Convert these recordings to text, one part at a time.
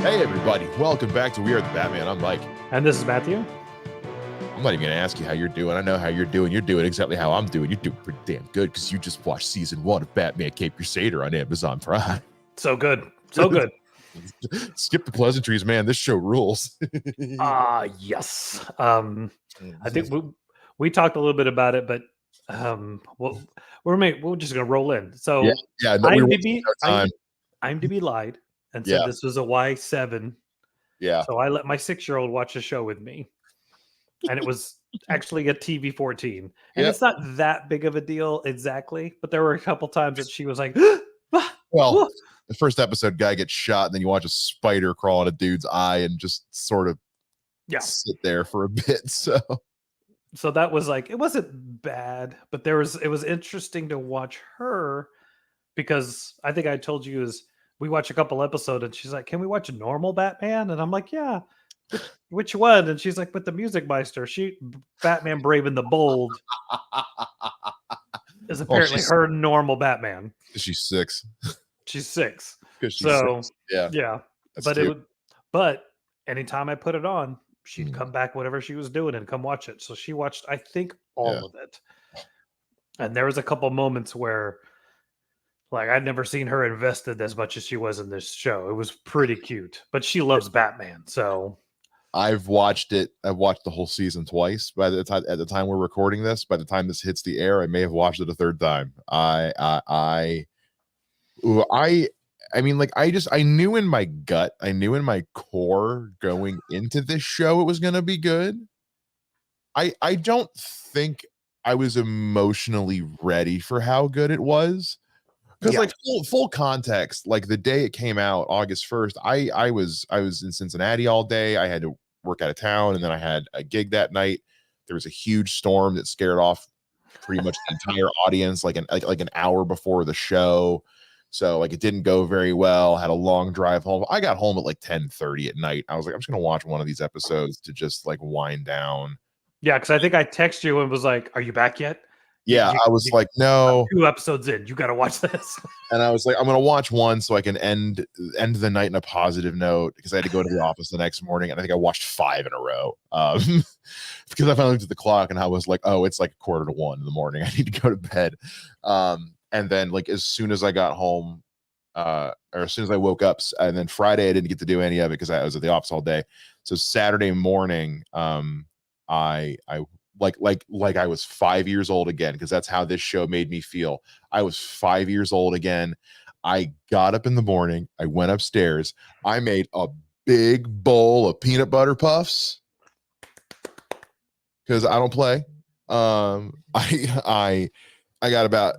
Hey everybody, welcome back to We Are the Batman. I'm Mike. And this is Matthew. I'm not even going to ask you how you're doing. I know how you're doing. You're doing exactly how I'm doing. You're doing pretty damn good because you just watched season 1 of Batman Cape Crusader on Amazon Prime. So good. So good. Skip the pleasantries, man. This show rules. Yes. I think we talked a little bit about it, but we're just gonna roll in. So yeah, no, IMDb lied and said Yeah. this was a Y7. Yeah. So I let my 6-year-old watch the show with me, and it was actually a TV 14. And it's not that big of a deal exactly, but there were a couple times that she was like, well, the first episode, guy gets shot, and then you watch a spider crawl in a dude's eye and just sort of sit there for a bit. So that was like, it wasn't bad, but it was interesting to watch her, because I think I told you we watch a couple episodes and she's like, can we watch a normal Batman? And I'm like, yeah. Which one? And she's like, with the Music Meister. Batman Brave and the Bold is apparently her normal Batman. She's 6. She's 6. So 6. Yeah. But anytime I put it on, she'd come back whatever she was doing and come watch it. So she watched, I think, all of it. And there was a couple moments where, like, I'd never seen her invested as much as she was in this show. It was pretty cute, but she loves Batman. So I've watched it. I've watched the whole season twice. At the time we're recording this, by the time this hits the air, I may have watched it a third time. I mean, like, I knew in my gut, I knew in my core going into this show it was going to be good. I don't think I was emotionally ready for how good it was. Because like full context, like the day it came out, August 1st, I was in Cincinnati all day. I had to work out of town, and then I had a gig that night. There was a huge storm that scared off pretty much the entire audience, like an hour before the show. So like it didn't go very well. Had a long drive home. I got home at like 10:30 at night. I was like, I'm just gonna watch one of these episodes to just like wind down. Yeah, because I think I texted you and was like, "Are you back yet?" Yeah, I was like, no. 2 episodes in, you got to watch this. And I was like, I'm going to watch one so I can end the night in a positive note, because I had to go to the office the next morning. And I think I watched 5 in a row because I finally looked at the clock and I was like, oh, it's like 1:45 in the morning. I need to go to bed. And then like as soon as I got home, or as soon as I woke up, and then Friday, I didn't get to do any of it because I was at the office all day. So Saturday morning, I like I was 5 years old again, because that's how this show made me feel. I was 5 years old again. I got up in the morning. I went upstairs. I made a big bowl of peanut butter puffs because I don't play. I got about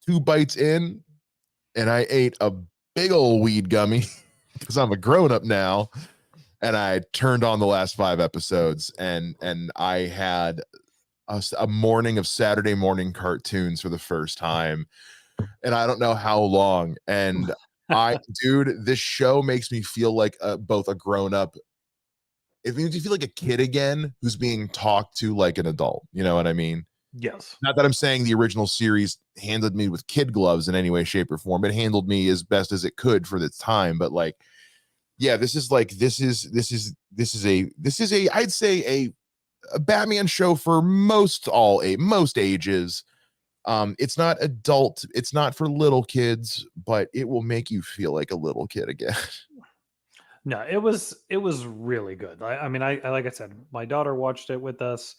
2 bites in, and I ate a big old weed gummy because I'm a grown up now. And I turned on the last 5 episodes, and I had a morning of Saturday morning cartoons for the first time, and I don't know how long. And dude, this show makes me feel like both a grown up. It makes me feel like a kid again who's being talked to like an adult. You know what I mean? Yes. Not that I'm saying the original series handled me with kid gloves in any way, shape, or form. It handled me as best as it could for its time, but like. Yeah, this is a I'd say a Batman show for most ages. It's not adult, it's not for little kids, but it will make you feel like a little kid again. No, it was really good. I mean, I like I said, my daughter watched it with us.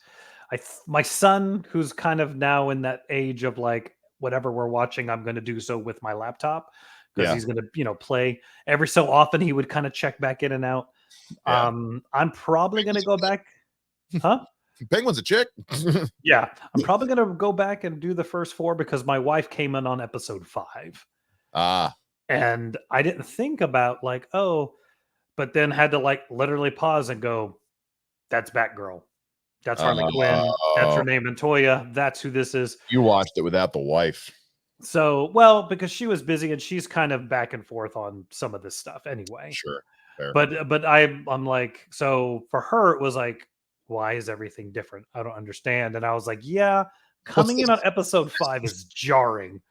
My son, who's kind of now in that age of like, whatever we're watching, I'm going to do so with my laptop, because he's going to, play every so often. He would kind of check back in and out. Yeah. I'm probably going to go back. Huh? Penguin's a chick. Yeah. I'm probably going to go back and do the first 4 because my wife came in on episode 5. And I didn't think about like, oh, but then had to like literally pause and go, that's Batgirl. That's Harley Quinn. That's Renee Montoya. That's who this is. You watched it without the wife. So, well, because she was busy and she's kind of back and forth on some of this stuff anyway. Sure. Fair. But I'm like, so for her, it was like, why is everything different? I don't understand. And I was like, yeah, coming in on episode 5 is jarring.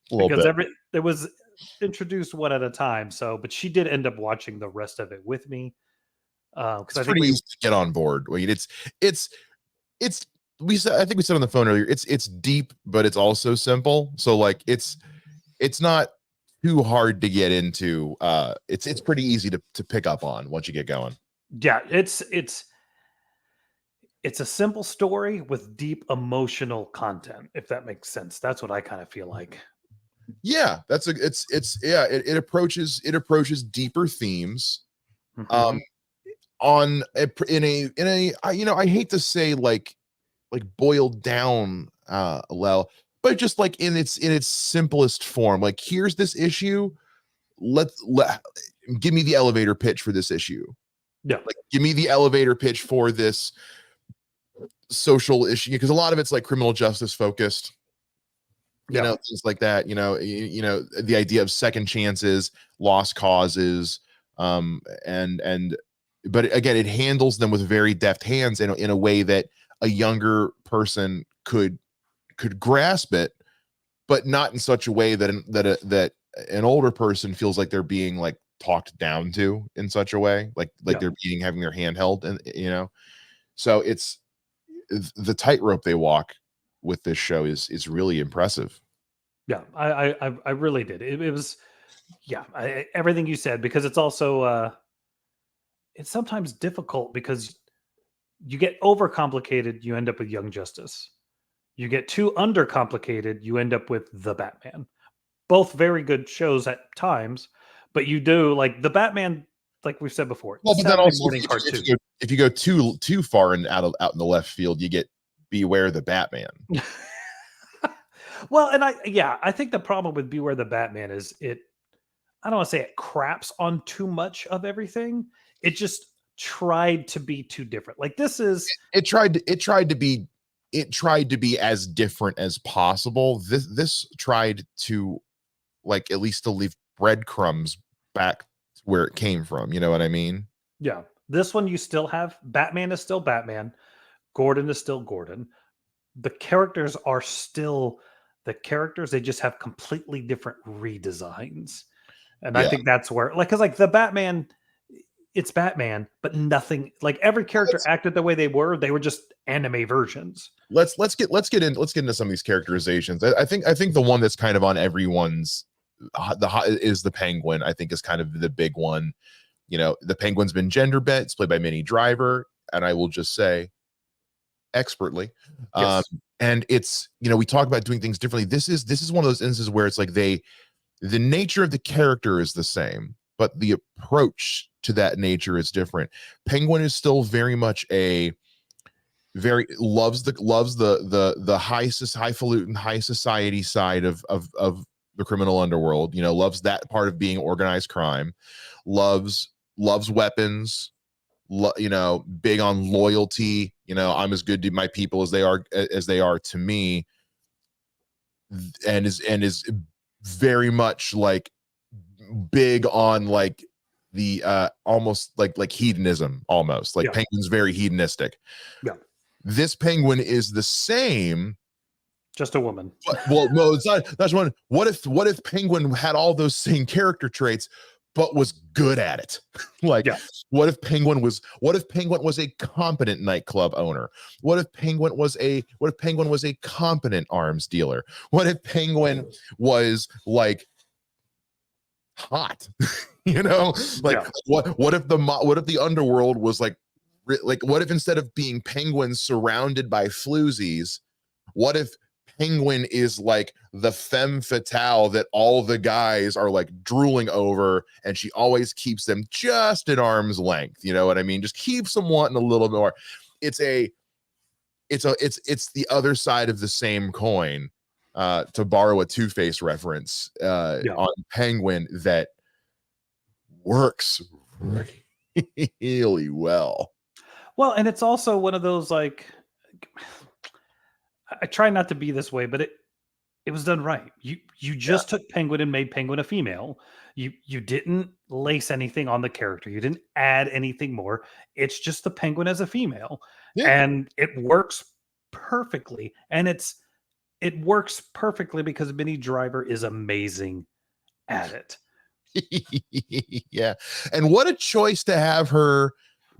Because there was introduced one at a time. So, but she did end up watching the rest of it with me. Because It's I think pretty easy to get on board. I mean, it's it's we said, I think we said on the phone earlier, it's deep, but it's also simple. So like it's not too hard to get into. It's pretty easy to pick up on once you get going. yeah, it's a simple story with deep emotional content, if that makes sense. That's what I kind of feel like. Yeah, it approaches deeper themes. Um, Mhm. on in a I hate to say like boiled down well, but just like in its simplest form. Like here's this issue. Let give me the elevator pitch for this issue. Yeah. Like give me the elevator pitch for this social issue, because a lot of it's like criminal justice focused, Yeah. things like that. The idea of second chances, lost causes, and but again, it handles them with very deft hands in a way that a younger person could grasp it, but not in such a way that an older person feels like they're being like talked down to in such a way, like Yeah. they're being having their hand held, and so it's the tightrope they walk with this show is really impressive. Yeah. I really did. It was, yeah, everything you said, because it's also, it's sometimes difficult because you get overcomplicated, you end up with Young Justice. You get too undercomplicated, you end up with The Batman. Both very good shows at times, but you do like The Batman, like we've said before, Well, but then Saturday also morning cartoon. if you go too far and out in the left field, you get Beware the Batman. Well, and I think the problem with Beware the Batman is I don't want to say it craps on too much of everything. It just tried to be too different. Like this is It tried to be as different as possible. This tried to, like, at least to leave breadcrumbs back where it came from. You know what I mean? yeah. This one you still have Batman is still Batman. Gordon is still Gordon. The characters are still the characters. They just have completely different redesigns. And I Yeah. think that's where, like, because like the Batman, it's Batman, but nothing like every character Let's acted the way they were. They were just anime versions. let's get into some of these characterizations. I think the one that's kind of on everyone's is the Penguin. I think is kind of the big one. The Penguin's been gender bent. It's played by Minnie Driver, and I will just say expertly. Um, Yes. and it's we talk about doing things differently. This is one of those instances where it's like the nature of the character is the same, but the approach to that nature is different. Penguin is still very much a very loves the highfalutin high society side of the criminal underworld. Loves that part of being organized crime. Loves weapons. Big on loyalty. I'm as good to my people as they are to me, and is very much like big on like the almost like hedonism, almost like Yeah. Penguin's very hedonistic. Yeah. This Penguin is the same. Just a woman. But, well, no, it's not. That's one. What if Penguin had all those same character traits, but was good at it? Like, Yeah. what if Penguin was a competent nightclub owner? What if Penguin was a competent arms dealer? What if Penguin was like hot? Like Yeah. what if the underworld was like what if instead of being Penguins surrounded by floozies, what if Penguin is like the femme fatale that all the guys are like drooling over, and she always keeps them just at arm's length? You know what I mean? Just keeps them wanting a little more. It's it's the other side of the same coin, to borrow a Two-Face reference, Yeah. on Penguin, that works really well. Well, and it's also one of those like I try not to be this way, but it was done right. You Yeah. just took Penguin and made Penguin a female. You didn't lace anything on the character. You didn't add anything more. It's just the Penguin as a female. Yeah. And it works perfectly. And it works perfectly because Minnie Driver is amazing at it. Yeah. And what a choice to have her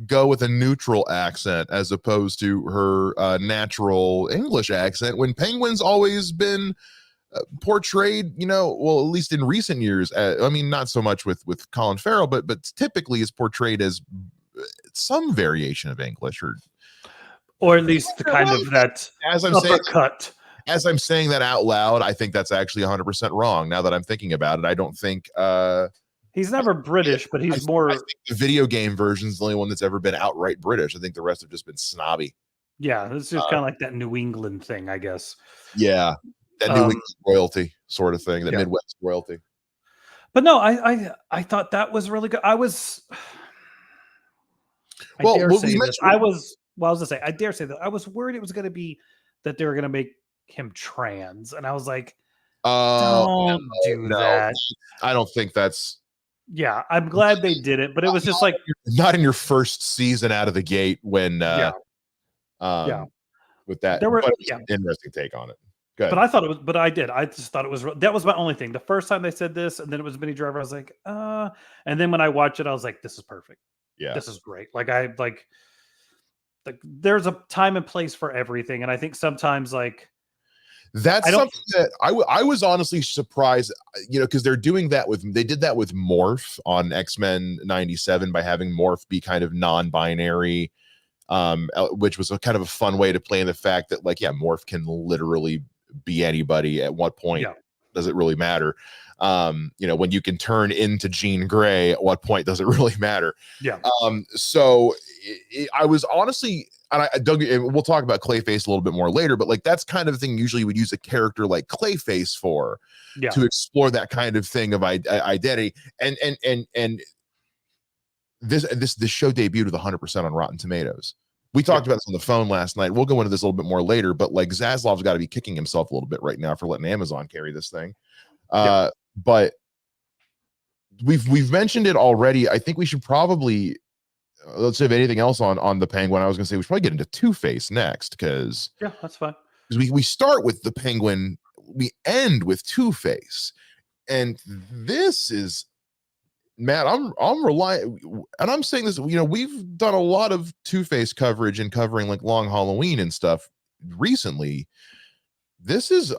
go with a neutral accent as opposed to her natural English accent, when Penguin's always been portrayed, well, at least in recent years, I mean, not so much with Colin Farrell, but typically is portrayed as some variation of English, or at least the kind of that as I'm uppercut. saying, as I'm saying that out loud, I think that's actually 100% wrong. Now that I'm thinking about it, I don't think he's never British, but he's more. I think the video game version is the only one that's ever been outright British. I think the rest have just been snobby. Yeah, it's just kind of like that New England thing, I guess. Yeah, that New England royalty sort of thing, that Midwest royalty. But no, I thought that was really good. I dare say this. I was gonna say, I dare say that I was worried it was going to be that they were going to make him trans, and I was like, don't do that. I don't think that's. Yeah, I'm glad they did it, but it was just like not in your first season out of the gate when with that. There were an interesting take on it. Good. But I thought it was, but I did. I just thought it was, that was my only thing. The first time they said this, and then it was Minnie Driver, I was like, and then when I watched it, I was like, this is perfect. Yeah. This is great. Like, there's a time and place for everything. And I think sometimes, like, that's something that I was honestly surprised, because they did that with Morph on X-Men 97 by having Morph be kind of non-binary, which was a kind of a fun way to play in the fact that, like, Morph can literally be anybody. At what point does it really matter? When you can turn into Jean Grey, at what point does it really matter? So I was honestly, and we'll talk about Clayface a little bit more later, but like, that's kind of the thing usually would use a character like Clayface for, to explore that kind of thing of identity. And this show debuted with 100% on Rotten Tomatoes. We talked about this on the phone last night. We'll go into this a little bit more later, but like, Zaslav's got to be kicking himself a little bit right now for letting Amazon carry this thing. But we've mentioned it already. I think we should probably, let's say, if anything else on the Penguin, I was gonna say we should probably get into Two-Face next, because that's fine. We start with the Penguin, we end with Two-Face, and this is, Matt, I'm relying, and I'm saying this, we've done a lot of Two-Face coverage and covering like Long Halloween and stuff recently.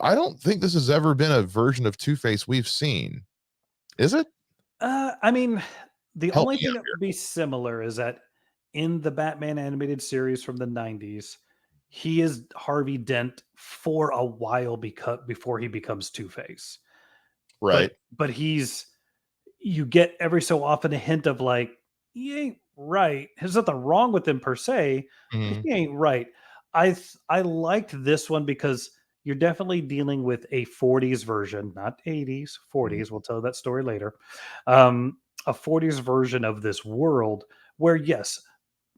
I don't think this has ever been a version of Two-Face we've seen. Is it? I mean, the only thing that would be similar is that in the Batman animated series from the 90s, he is Harvey Dent for a while before he becomes Two-Face. Right. But you get every so often a hint of like, he ain't right. There's nothing wrong with him per se, but he ain't right. I liked this one because you're definitely dealing with a 40s version, not 80s, 40s. We'll tell that story later. A 40s version of this world where, yes,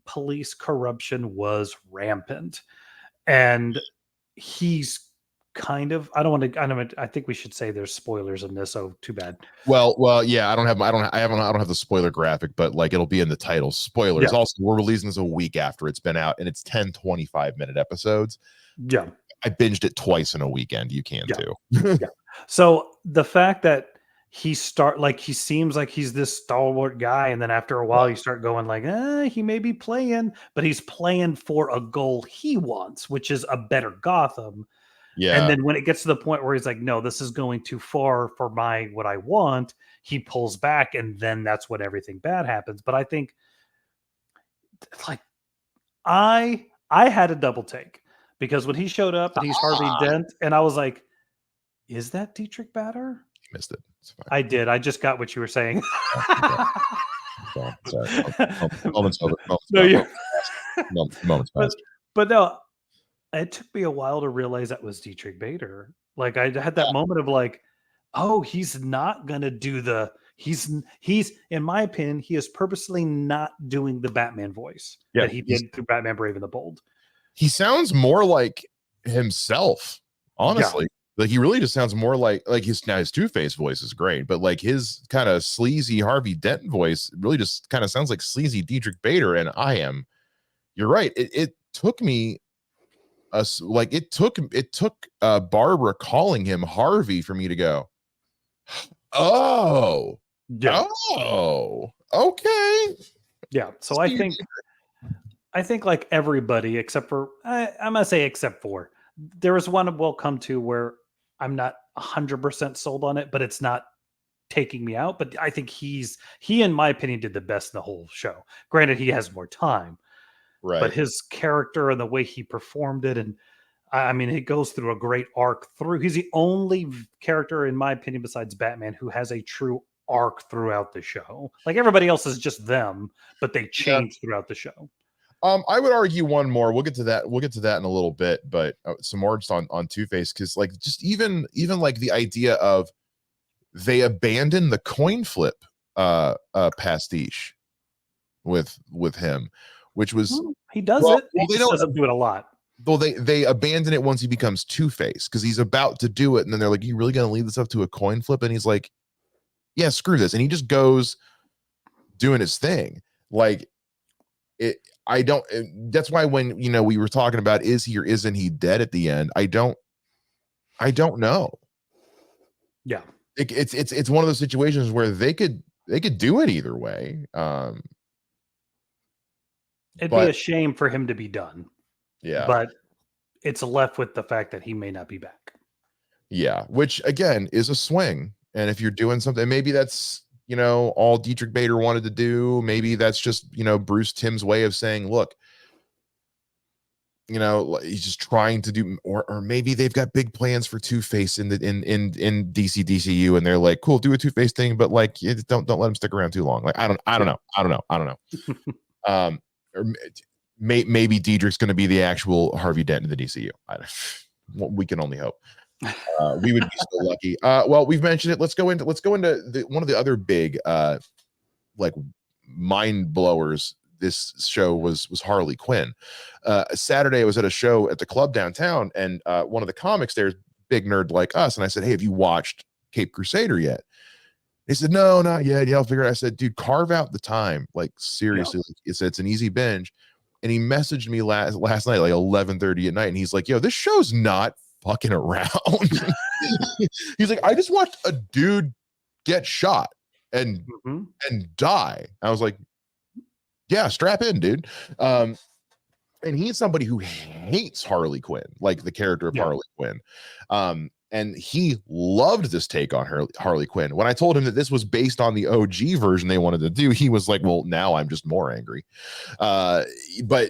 police corruption was rampant. And he's kind of, I think we should say there's spoilers in this. Oh, too bad. Well, yeah, I don't have the spoiler graphic, but like, it'll be in the title. Spoilers. Also, we're releasing this a week after it's been out, and it's 10 25-minute episodes. I binged it twice in a weekend. You can too. So the fact that he seems like he's this stalwart guy, and then after a while you start going like, he may be playing, but he's playing for a goal he wants, which is a better Gotham. And then when it gets to the point where he's like, no, this is going too far for what I want, he pulls back, and then that's when everything bad happens. But I think, like, I had a double take. Because when he showed up and he's Harvey Dent, and I was like, is that Dietrich Bader? You missed it. I did. I just got what you were saying. Sorry. Moments over. Moments past. But no, it took me a while to realize that was Dietrich Bader. Like, I had that moment of like, oh, he's not going to do he's, in my opinion, he is purposely not doing the Batman voice that he did through Batman Brave and the Bold. He sounds more like himself, honestly. Like, he really just sounds more like his Two-Face voice is great, but like his kind of sleazy Harvey Dent voice really just kind of sounds like sleazy Dietrich Bader. And you're right. It took me it took Barbara calling him Harvey for me to go, Oh. Yeah. Oh. Okay. Yeah. So I think like everybody except for I'm gonna say except for there is one we'll come to where I'm not 100% sold on it, but it's not taking me out. But I think he, in my opinion, did the best in the whole show. Granted, he has more time, but Right. his character and the way he performed it, and I mean, it goes through a great arc through. He's the only character, in my opinion, besides Batman, who has a true arc throughout the show. Like everybody else is just them, but they Yeah. change throughout the show. I would argue one more. We'll get to that. We'll get to that in a little bit, but some more just on Two-Face, because like just even like the idea of they abandon the coin flip pastiche with him, which was He does it. He they just don't. doesn't do it a lot. Well, they abandon it once he becomes Two-Face, because he's about to do it, and then they're like, "You really gonna leave this up to a coin flip?" And he's like, "Yeah, screw this," and he just goes doing his thing. Like it, I don't. That's why when we were talking about is he or isn't he dead at the end, I don't know. Yeah, It's one of those situations where they could do it either way. it'd be But a shame for him to be done. yeah, But it's left with the fact that he may not be back. yeah, which again is a swing. And if you're doing something, maybe that's all Dietrich Bader wanted to do. Maybe that's just Bruce Timm's way of saying, look, he's just trying to do, or maybe they've got big plans for Two-Face in DCU, and they're like, cool, do a Two-Face thing, but like, don't let him stick around too long. Like, I don't know. Or maybe Diedrich's going to be the actual Harvey Dent in the DCU. We can only hope. We would be so lucky. Well, we've mentioned it. Let's go into one of the other big like mind blowers this show was Harley Quinn. Saturday I was at a show at the club downtown, and one of the comics there's big nerd like us, and I said, hey, have you watched Cape Crusader yet? He said, no, not yet. Yeah, I'll figure it out. I said, dude, carve out the time. Like, seriously, it's an easy binge. And he messaged me last night, like 11:30 at night, and he's like, yo, this show's not fucking around. He's like, I just watched a dude get shot and die. I was like, yeah, strap in, dude. And he's somebody who hates Harley Quinn, like the character of Harley Quinn. And he loved this take on Harley Quinn. When I told him that this was based on the OG version they wanted to do, he was like, well, now I'm just more angry. But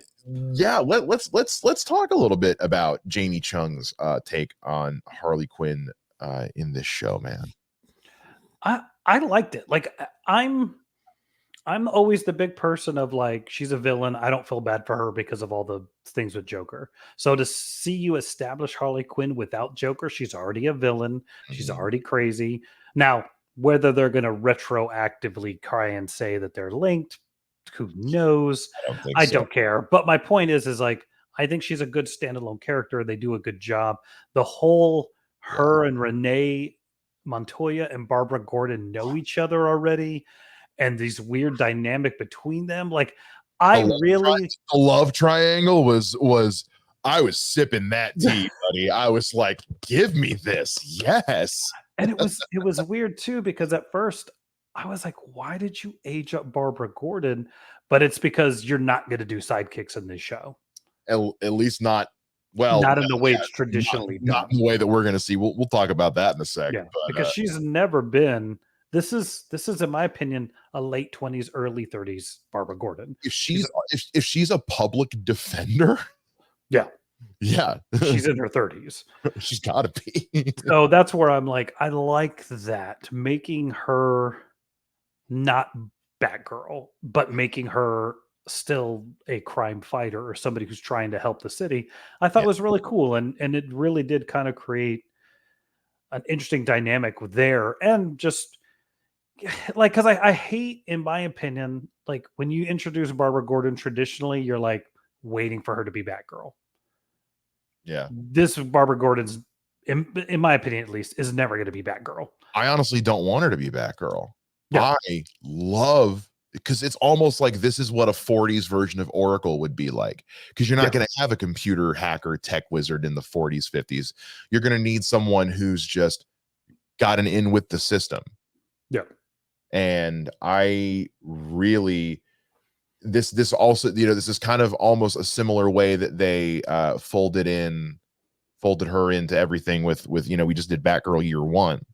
yeah, let's talk a little bit about Jamie Chung's take on Harley Quinn in this show, man. I liked it. Like I'm always the big person of like, she's a villain. I don't feel bad for her because of all the things with Joker. So to see you establish Harley Quinn without Joker, she's already a villain. She's already crazy. Now, whether they're going to retroactively try and say that they're linked, who knows? I don't care. But my point is like, I think she's a good standalone character. They do a good job. The whole her and Renee Montoya and Barbara Gordon know each other already. And these weird dynamic between them. Like the love triangle was I was sipping that tea, buddy. I was like, give me this. Yes. And it was weird too, because at first I was like, why did you age up Barbara Gordon? But it's because you're not going to do sidekicks in this show. At least not not in the way it's traditionally not in the way that we're going to see. We'll talk about that in a second. Yeah, but, because she's never been. This is, in my opinion, a late 20s, early 30s Barbara Gordon. If she's a public defender, yeah, she's in her 30s. She's got to be. So that's where I'm like, I like that, making her not Batgirl, but making her still a crime fighter or somebody who's trying to help the city. I thought was really cool, and it really did kind of create an interesting dynamic there, and just like, because I hate, in my opinion, like when you introduce Barbara Gordon traditionally, you're like waiting for her to be Batgirl. Yeah, this Barbara Gordon's, in my opinion at least, is never going to be Batgirl. I honestly don't want her to be Batgirl. Yeah. I love, because it's almost like this is what a 40s version of Oracle would be like, because you're not going to have a computer hacker tech wizard in the 40s 50s. You're going to need someone who's just gotten in with the system. Yeah. And I really this also, this is kind of almost a similar way that they folded her into everything with we just did Batgirl year one.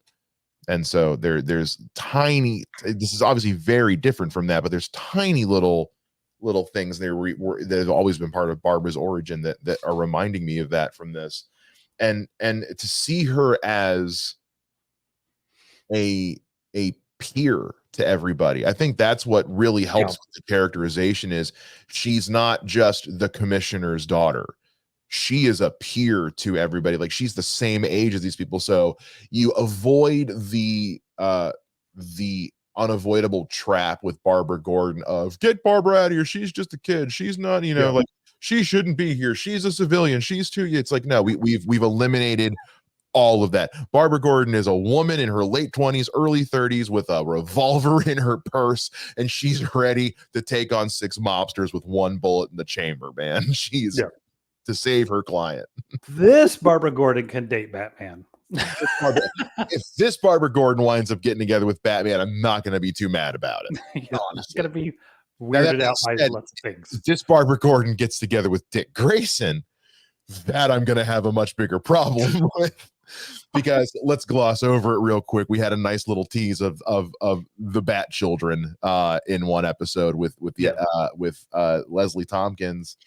And so there's tiny, this is obviously very different from that, but there's tiny little things there that have always been part of Barbara's origin that are reminding me of that from this. And to see her as a peer to everybody, I think that's what really helps with the characterization. Is she's not just the commissioner's daughter, she is a peer to everybody. Like, she's the same age as these people, so you avoid the unavoidable trap with Barbara Gordon of, get Barbara out of here, she's just a kid, she's not, like, she shouldn't be here, she's a civilian, she's too. It's like, no, we've eliminated all of that. Barbara Gordon is a woman in her late 20s, early 30s with a revolver in her purse, and she's ready to take on 6 mobsters with 1 bullet in the chamber, man. She's to save her client. This Barbara Gordon can date Batman. If this Barbara Gordon winds up getting together with Batman, I'm not going to be too mad about it. It's going to be weirded out by lots of things. If this Barbara Gordon gets together with Dick Grayson, that I'm going to have a much bigger problem with. Because let's gloss over it real quick. We had a nice little tease of the Bat Children in one episode with Leslie Tompkins.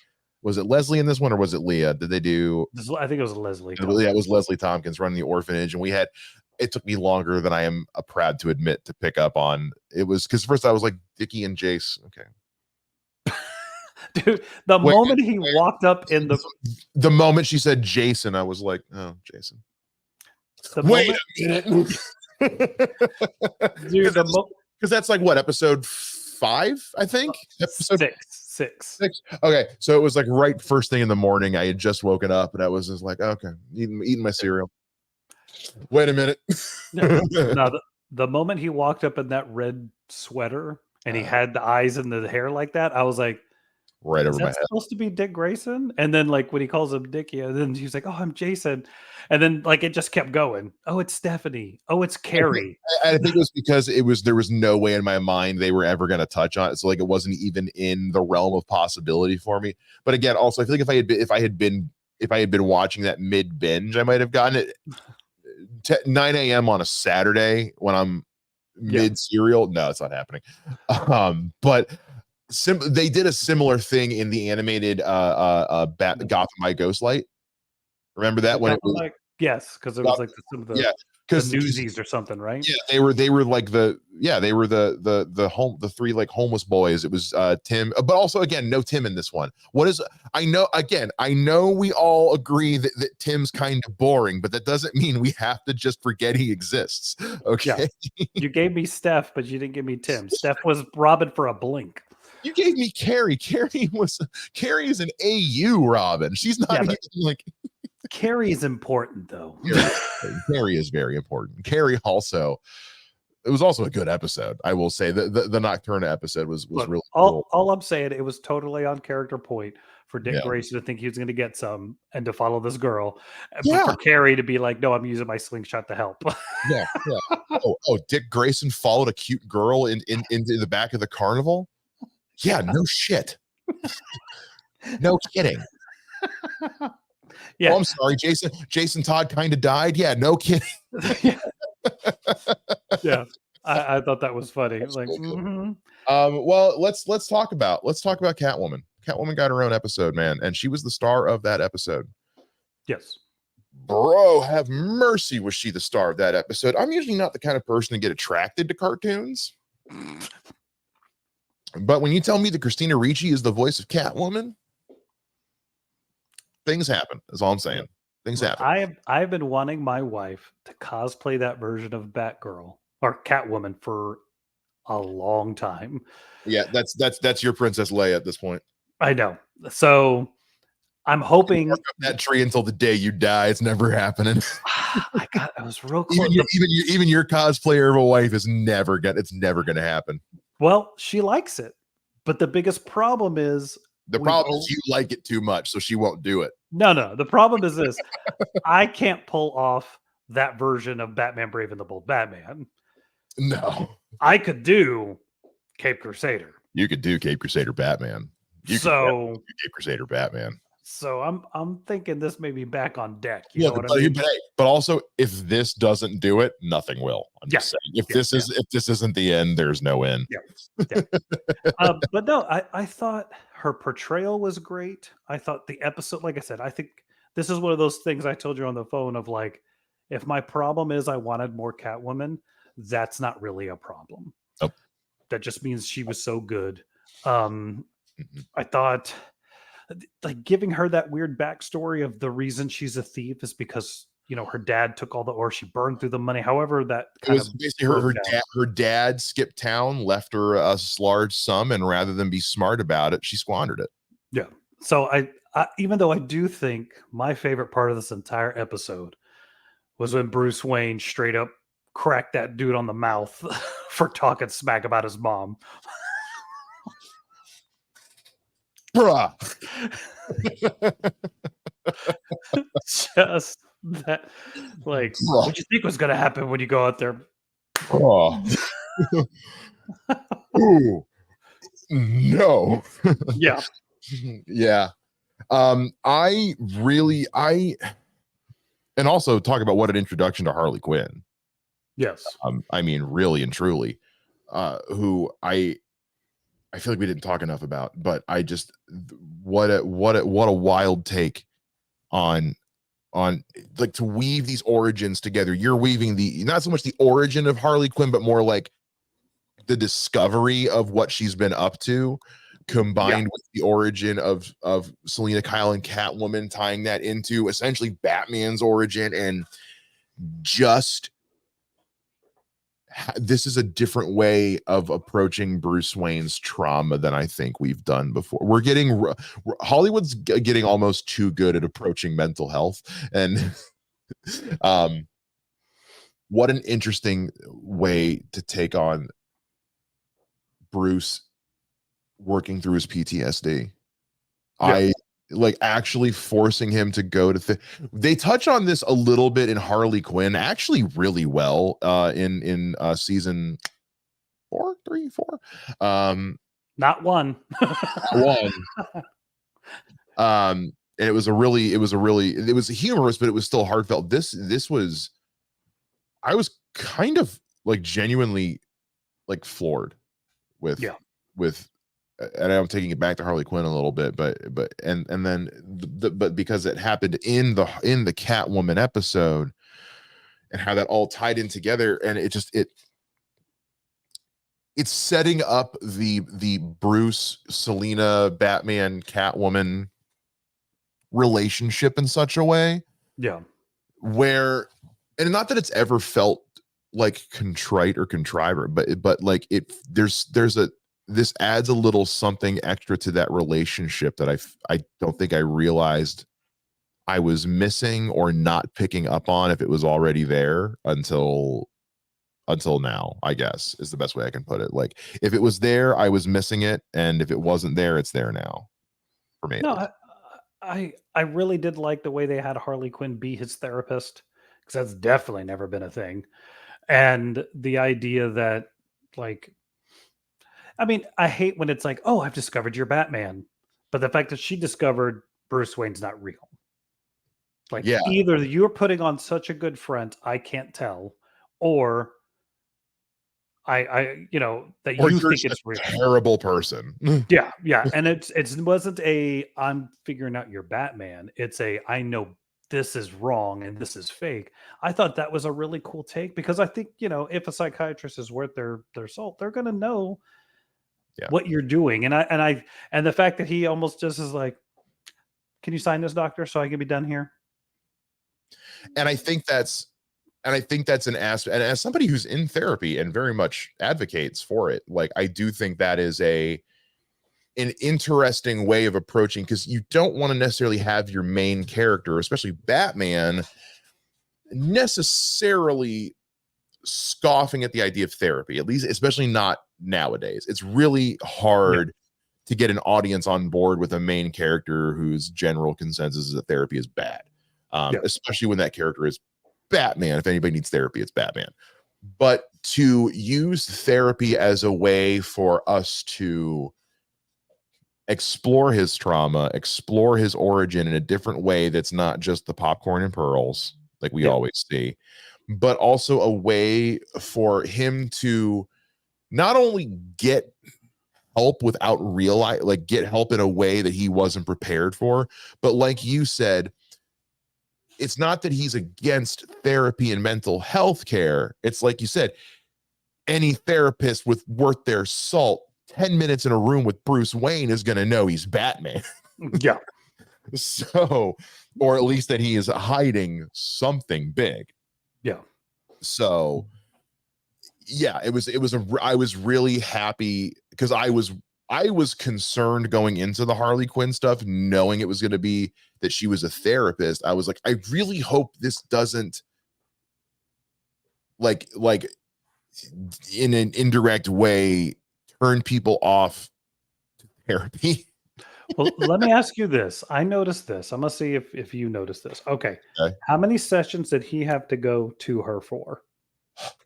Was it Leslie in this one, or was it Leah? Did they do? I think it was Leslie. Yeah, it was Leslie Tompkins running the orphanage, and it took me longer than I am proud to admit to pick up on. It was because first I was like, Dickie and Jace, okay. Dude, moment he walked up in the moment she said Jason, I was like, oh, Jason. Wait a minute. Dude, because that's like what, episode 5, I think? Episode 6. Okay, so it was like right first thing in the morning. I had just woken up and I was just like, okay, eating my cereal. Wait a minute. No, the moment he walked up in that red sweater and he had the eyes and the hair like that, I was like, right over my head. Supposed to be Dick Grayson? And then like when he calls him Dickie, and then he's like, oh, I'm Jason. And then like it just kept going. Oh, it's Stephanie. Oh, it's Carrie. I think it was because there was no way in my mind they were ever going to touch on it. So like it wasn't even in the realm of possibility for me. But again, also I feel like if I had been watching that mid binge, I might have gotten it 9 a.m. on a Saturday when I'm mid cereal. No, it's not happening. But they did a similar thing in the animated Gotham by Ghostlight. Remember that when it was yes, because it was like some of the Newsies or something, right? Yeah, they were like the 3 like homeless boys. It was Tim, but also again no Tim in this one. I know we all agree that Tim's kind of boring, but that doesn't mean we have to just forget he exists. Okay, you gave me Steph, but you didn't give me Tim. Steph was Robin for a blink. You gave me Carrie. Carrie is an AU Robin. She's not even like. Carrie is important though. Carrie is very important. Carrie also, it was also a good episode. I will say the Nocturna episode was really cool. All I'm saying, it was totally on character point for Dick Grayson to think he was going to get some and to follow this girl, but for Carrie to be like, no, I'm using my slingshot to help. Yeah. Oh, Dick Grayson followed a cute girl into the back of the carnival. Yeah, no shit. No kidding. Yeah. Oh, I'm sorry, Jason Todd kind of died. Yeah, no kidding. Yeah. I thought that was funny. Like, really well, let's talk about Catwoman. Catwoman got her own episode, man, and she was the star of that episode. Yes. Bro, have mercy, was she the star of that episode? I'm usually not the kind of person to get attracted to cartoons. But when you tell me that Christina Ricci is the voice of Catwoman, things happen. That's all I'm saying. Things happen. I've been wanting my wife to cosplay that version of Batgirl or Catwoman for a long time. Yeah, that's your Princess Leia at this point. I know. So I'm hoping mark up that tree until the day you die. It's never happening. I was real close. Even your cosplayer of a wife is never gonna happen. Well, she likes it, but the biggest problem is you like it too much, so she won't do it. No. The problem is this: I can't pull off that version of Batman Brave and the Bold Batman. No. I could do Cape Crusader. You could do Cape Crusader Batman. You could do Cape Crusader Batman. So I'm thinking this may be back on deck. You Look, know what I mean? But also, if this doesn't do it, nothing will. I'm just saying. If this isn't the end, there's no end. Yeah. But no, I thought her portrayal was great. I thought the episode, like I said, I think this is one of those things I told you on the phone of like, if my problem is I wanted more Catwoman, that's not really a problem. Nope. That just means she was so good. I thought like giving her that weird backstory of the reason she's a thief is because her dad took all or she burned through the money. However, that kind of basically her dad skipped town, left her a large sum, and rather than be smart about it, she squandered it. Yeah. So I even though I do think my favorite part of this entire episode was when Bruce Wayne straight up cracked that dude on the mouth for talking smack about his mom. Bruh. Just that, like, what you think was going to happen when you go out there? Oh. Ooh. No. Yeah. Yeah. And also talk about what an introduction to Harley Quinn. Yes. I mean, really and truly, who I feel like we didn't talk enough about, but I just what a wild take on like to weave these origins together. You're weaving not so much the origin of Harley Quinn, but more like the discovery of what she's been up to, combined with the origin of Selena Kyle and Catwoman, tying that into essentially Batman's origin, and just this is a different way of approaching Bruce Wayne's trauma than I think we've done before. Hollywood's getting almost too good at approaching mental health, and what an interesting way to take on Bruce working through his PTSD. I like actually forcing him to go to they touch on this a little bit in Harley Quinn, actually really well, in season 4. Not one. And it was humorous, but it was still heartfelt. This was, I was kind of like genuinely like floored with and I'm taking it back to Harley Quinn a little bit, but because it happened in the Catwoman episode and how that all tied in together, and it's setting up the Bruce, Selena, Batman, Catwoman relationship in such a way, where, and not that it's ever felt like contrite or contriver, but like this adds a little something extra to that relationship that I don't think I realized I was missing or not picking up on if it was already there until now, I guess, is the best way I can put it. Like, if it was there, I was missing it, and if it wasn't there, it's there now for me. No, I really did like the way they had Harley Quinn be his therapist, because that's definitely never been a thing. And the idea that, like, I mean, I hate when it's like, oh, I've discovered you're Batman. But the fact that she discovered Bruce Wayne's not real. Like, either you're putting on such a good front, I can't tell, or that you think it's real. Terrible person. Yeah. And it wasn't I'm figuring out you're Batman. It's I know this is wrong and this is fake. I thought that was a really cool take, because I think, if a psychiatrist is worth their salt, they're gonna know what you're doing. And the fact that he almost just is like, can you sign this, doctor, so I can be done here? And I think that's an aspect, and as somebody who's in therapy and very much advocates for it, like, I do think that is an interesting way of approaching, because you don't want to necessarily have your main character, especially Batman, necessarily scoffing at the idea of therapy, at least, especially not nowadays. It's really hard to get an audience on board with a main character whose general consensus is that therapy is bad, especially when that character is Batman. If anybody needs therapy, it's Batman. but to use therapy as a way for us to explore his trauma, explore his origin in a different way that's not just the popcorn and pearls like we always see, but also a way for him to not only get help without realize, like get help in a way that he wasn't prepared for, but like you said, it's not that he's against therapy and mental health care. It's like you said, any therapist with worth their salt 10 minutes in a room with Bruce Wayne is going to know he's Batman. Yeah. So, or at least that he is hiding something big. Yeah. So, yeah, I was really happy because I was concerned going into the Harley Quinn stuff, knowing it was going to be that she was a therapist. I was like, I really hope this doesn't like in an indirect way turn people off to therapy. Well, let me ask you this. I noticed this. I'm gonna see if you noticed this. Okay. How many sessions did he have to go to her for?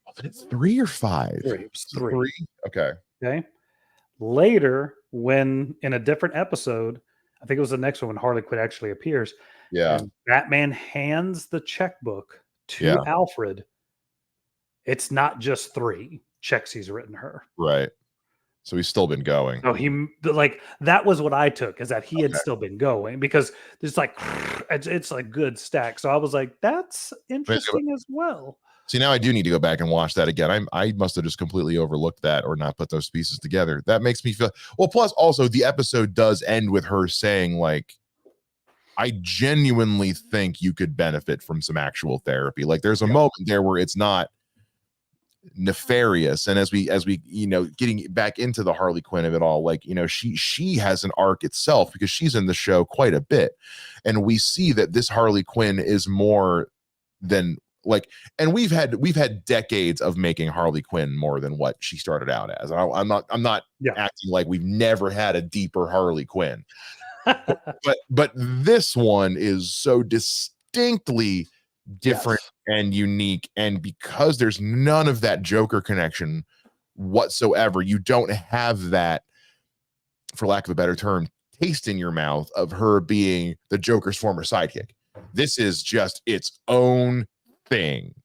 Was it 3 or 5? 3. It was 3. 3? Okay. Okay. Later, when in a different episode, I think it was the next one when Harley Quinn actually appears. Yeah. And Batman hands the checkbook to Alfred. It's not just 3 checks he's written her. Right. So he's still been going. No, he like that was what I took, is that he had still been going, because there's like it's like good stack. So I was like, that's interesting as well. See, now I do need to go back and watch that again. I must have just completely overlooked that or not put those pieces together. That makes me feel well. Plus, also the episode does end with her saying, like, I genuinely think you could benefit from some actual therapy. Like, there's a moment there where it's not nefarious, and as we getting back into the Harley Quinn of it all, like, she has an arc itself because she's in the show quite a bit, and we see that this Harley Quinn is more than like, and we've had decades of making Harley Quinn more than what she started out as. I'm not acting like we've never had a deeper Harley Quinn, but this one is so distinctly different and unique, and because there's none of that Joker connection whatsoever, you don't have that, for lack of a better term, taste in your mouth of her being the Joker's former sidekick. This is just its own thing.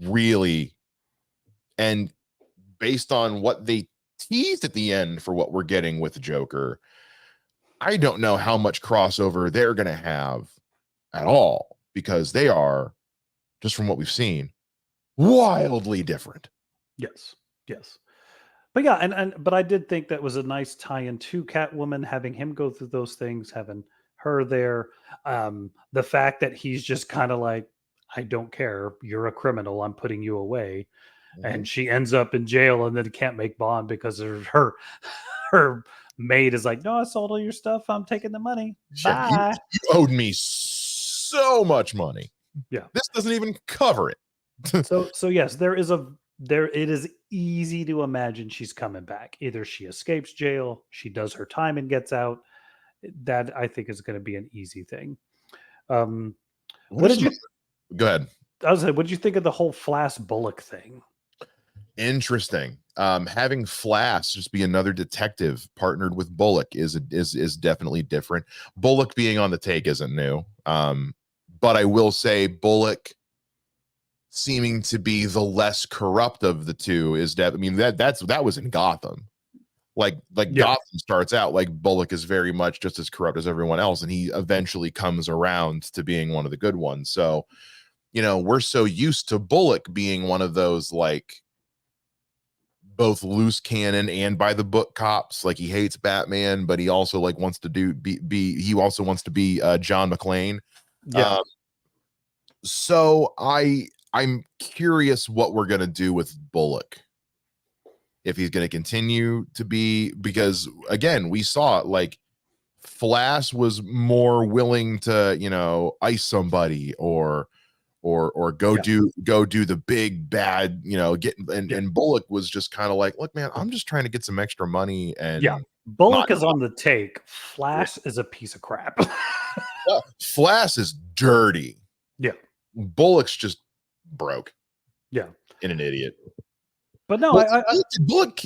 Really, and based on what they teased at the end for what we're getting with Joker, I don't know how much crossover they're gonna have at all, because they are, just from what we've seen, wildly different. Yes. But yeah, but I did think that was a nice tie-in to Catwoman, having him go through those things, having her there. The fact that he's just kind of like, I don't care, you're a criminal, I'm putting you away. And she ends up in jail and then can't make bond because of her maid is like, no, I sold all your stuff, I'm taking the money, bye. You owed me so much money. This doesn't even cover it. so yes, it is easy to imagine she's coming back. Either she escapes jail, she does her time and gets out. That, I think, is going to be an easy thing. What did you go ahead? I was like, what did you think of the whole Flash Bullock thing? Interesting. Having Flash just be another detective partnered with Bullock is definitely different. Bullock being on the take isn't new. But I will say Bullock seeming to be the less corrupt of the two is that, I mean, that was in Gotham. Like Gotham starts out like Bullock is very much just as corrupt as everyone else, and he eventually comes around to being one of the good ones. So, we're so used to Bullock being one of those, like, both loose cannon and by the book cops. Like, he hates Batman, but he also like wants to he also wants to be John McClane. So I'm curious what we're gonna do with Bullock, if he's going to continue to be, because again, we saw like Flash was more willing to, ice somebody or go do the big bad, and Bullock was just kind of like, look, man, I'm just trying to get some extra money. And Bullock is on the take. Flash is a piece of crap. Flash is dirty. Yeah. Bullock's just broke. Yeah. And an idiot. But no, Bullock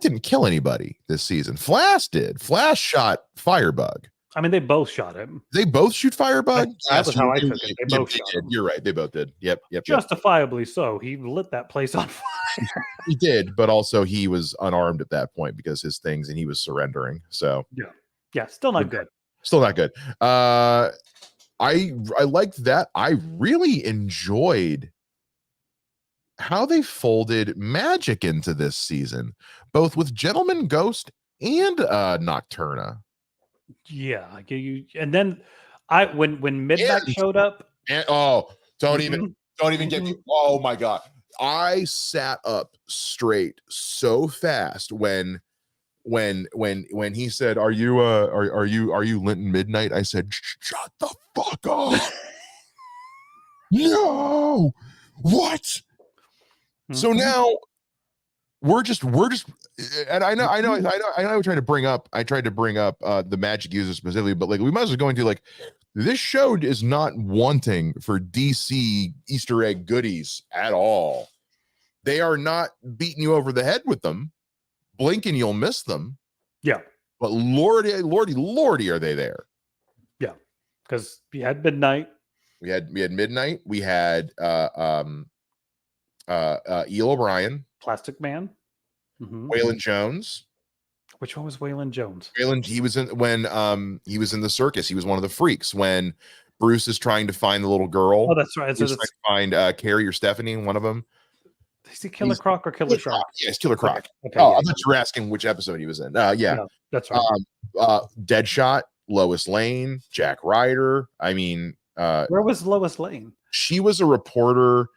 didn't kill anybody this season. Flash did. Flash shot Firebug. I mean, they both shot him. They both shoot Firebug? That was how I took it. They both shot him. You're right. They both did. Yep. Justifiably so. He lit that place on fire. He did, but also he was unarmed at that point because his things, and he was surrendering. So yeah, still not good. Still not good. I liked that. I really enjoyed how they folded magic into this season, both with Gentleman Ghost and Nocturna. Yeah, and then when Midnight showed up, and don't even get me. Oh my god, I sat up straight so fast when he said, "Are you Linton Midnight?" I said, "Shut the fuck up!" No, what? So now we're just, and I tried to bring up the magic users specifically, but like we might as well go into like this show is not wanting for DC Easter egg goodies at all. They are not beating you over the head with them. Blink and you'll miss them. Yeah, but lordy, are they there? Yeah, because we had Midnight. We had Midnight. We had Eel O'Brien, Plastic Man, Waylon Jones. Which one was Waylon Jones? He was in he was in the circus. He was one of the freaks when Bruce is trying to find the little girl. Oh, that's right. He's trying to find Carrie or Stephanie, one of them. Is he Killer Croc or Killer Shark? Yeah, it's Killer Croc. Okay, I thought you were asking which episode he was in. Yeah, no, that's right. Deadshot, Lois Lane, Jack Ryder. I mean, where was Lois Lane? She was a reporter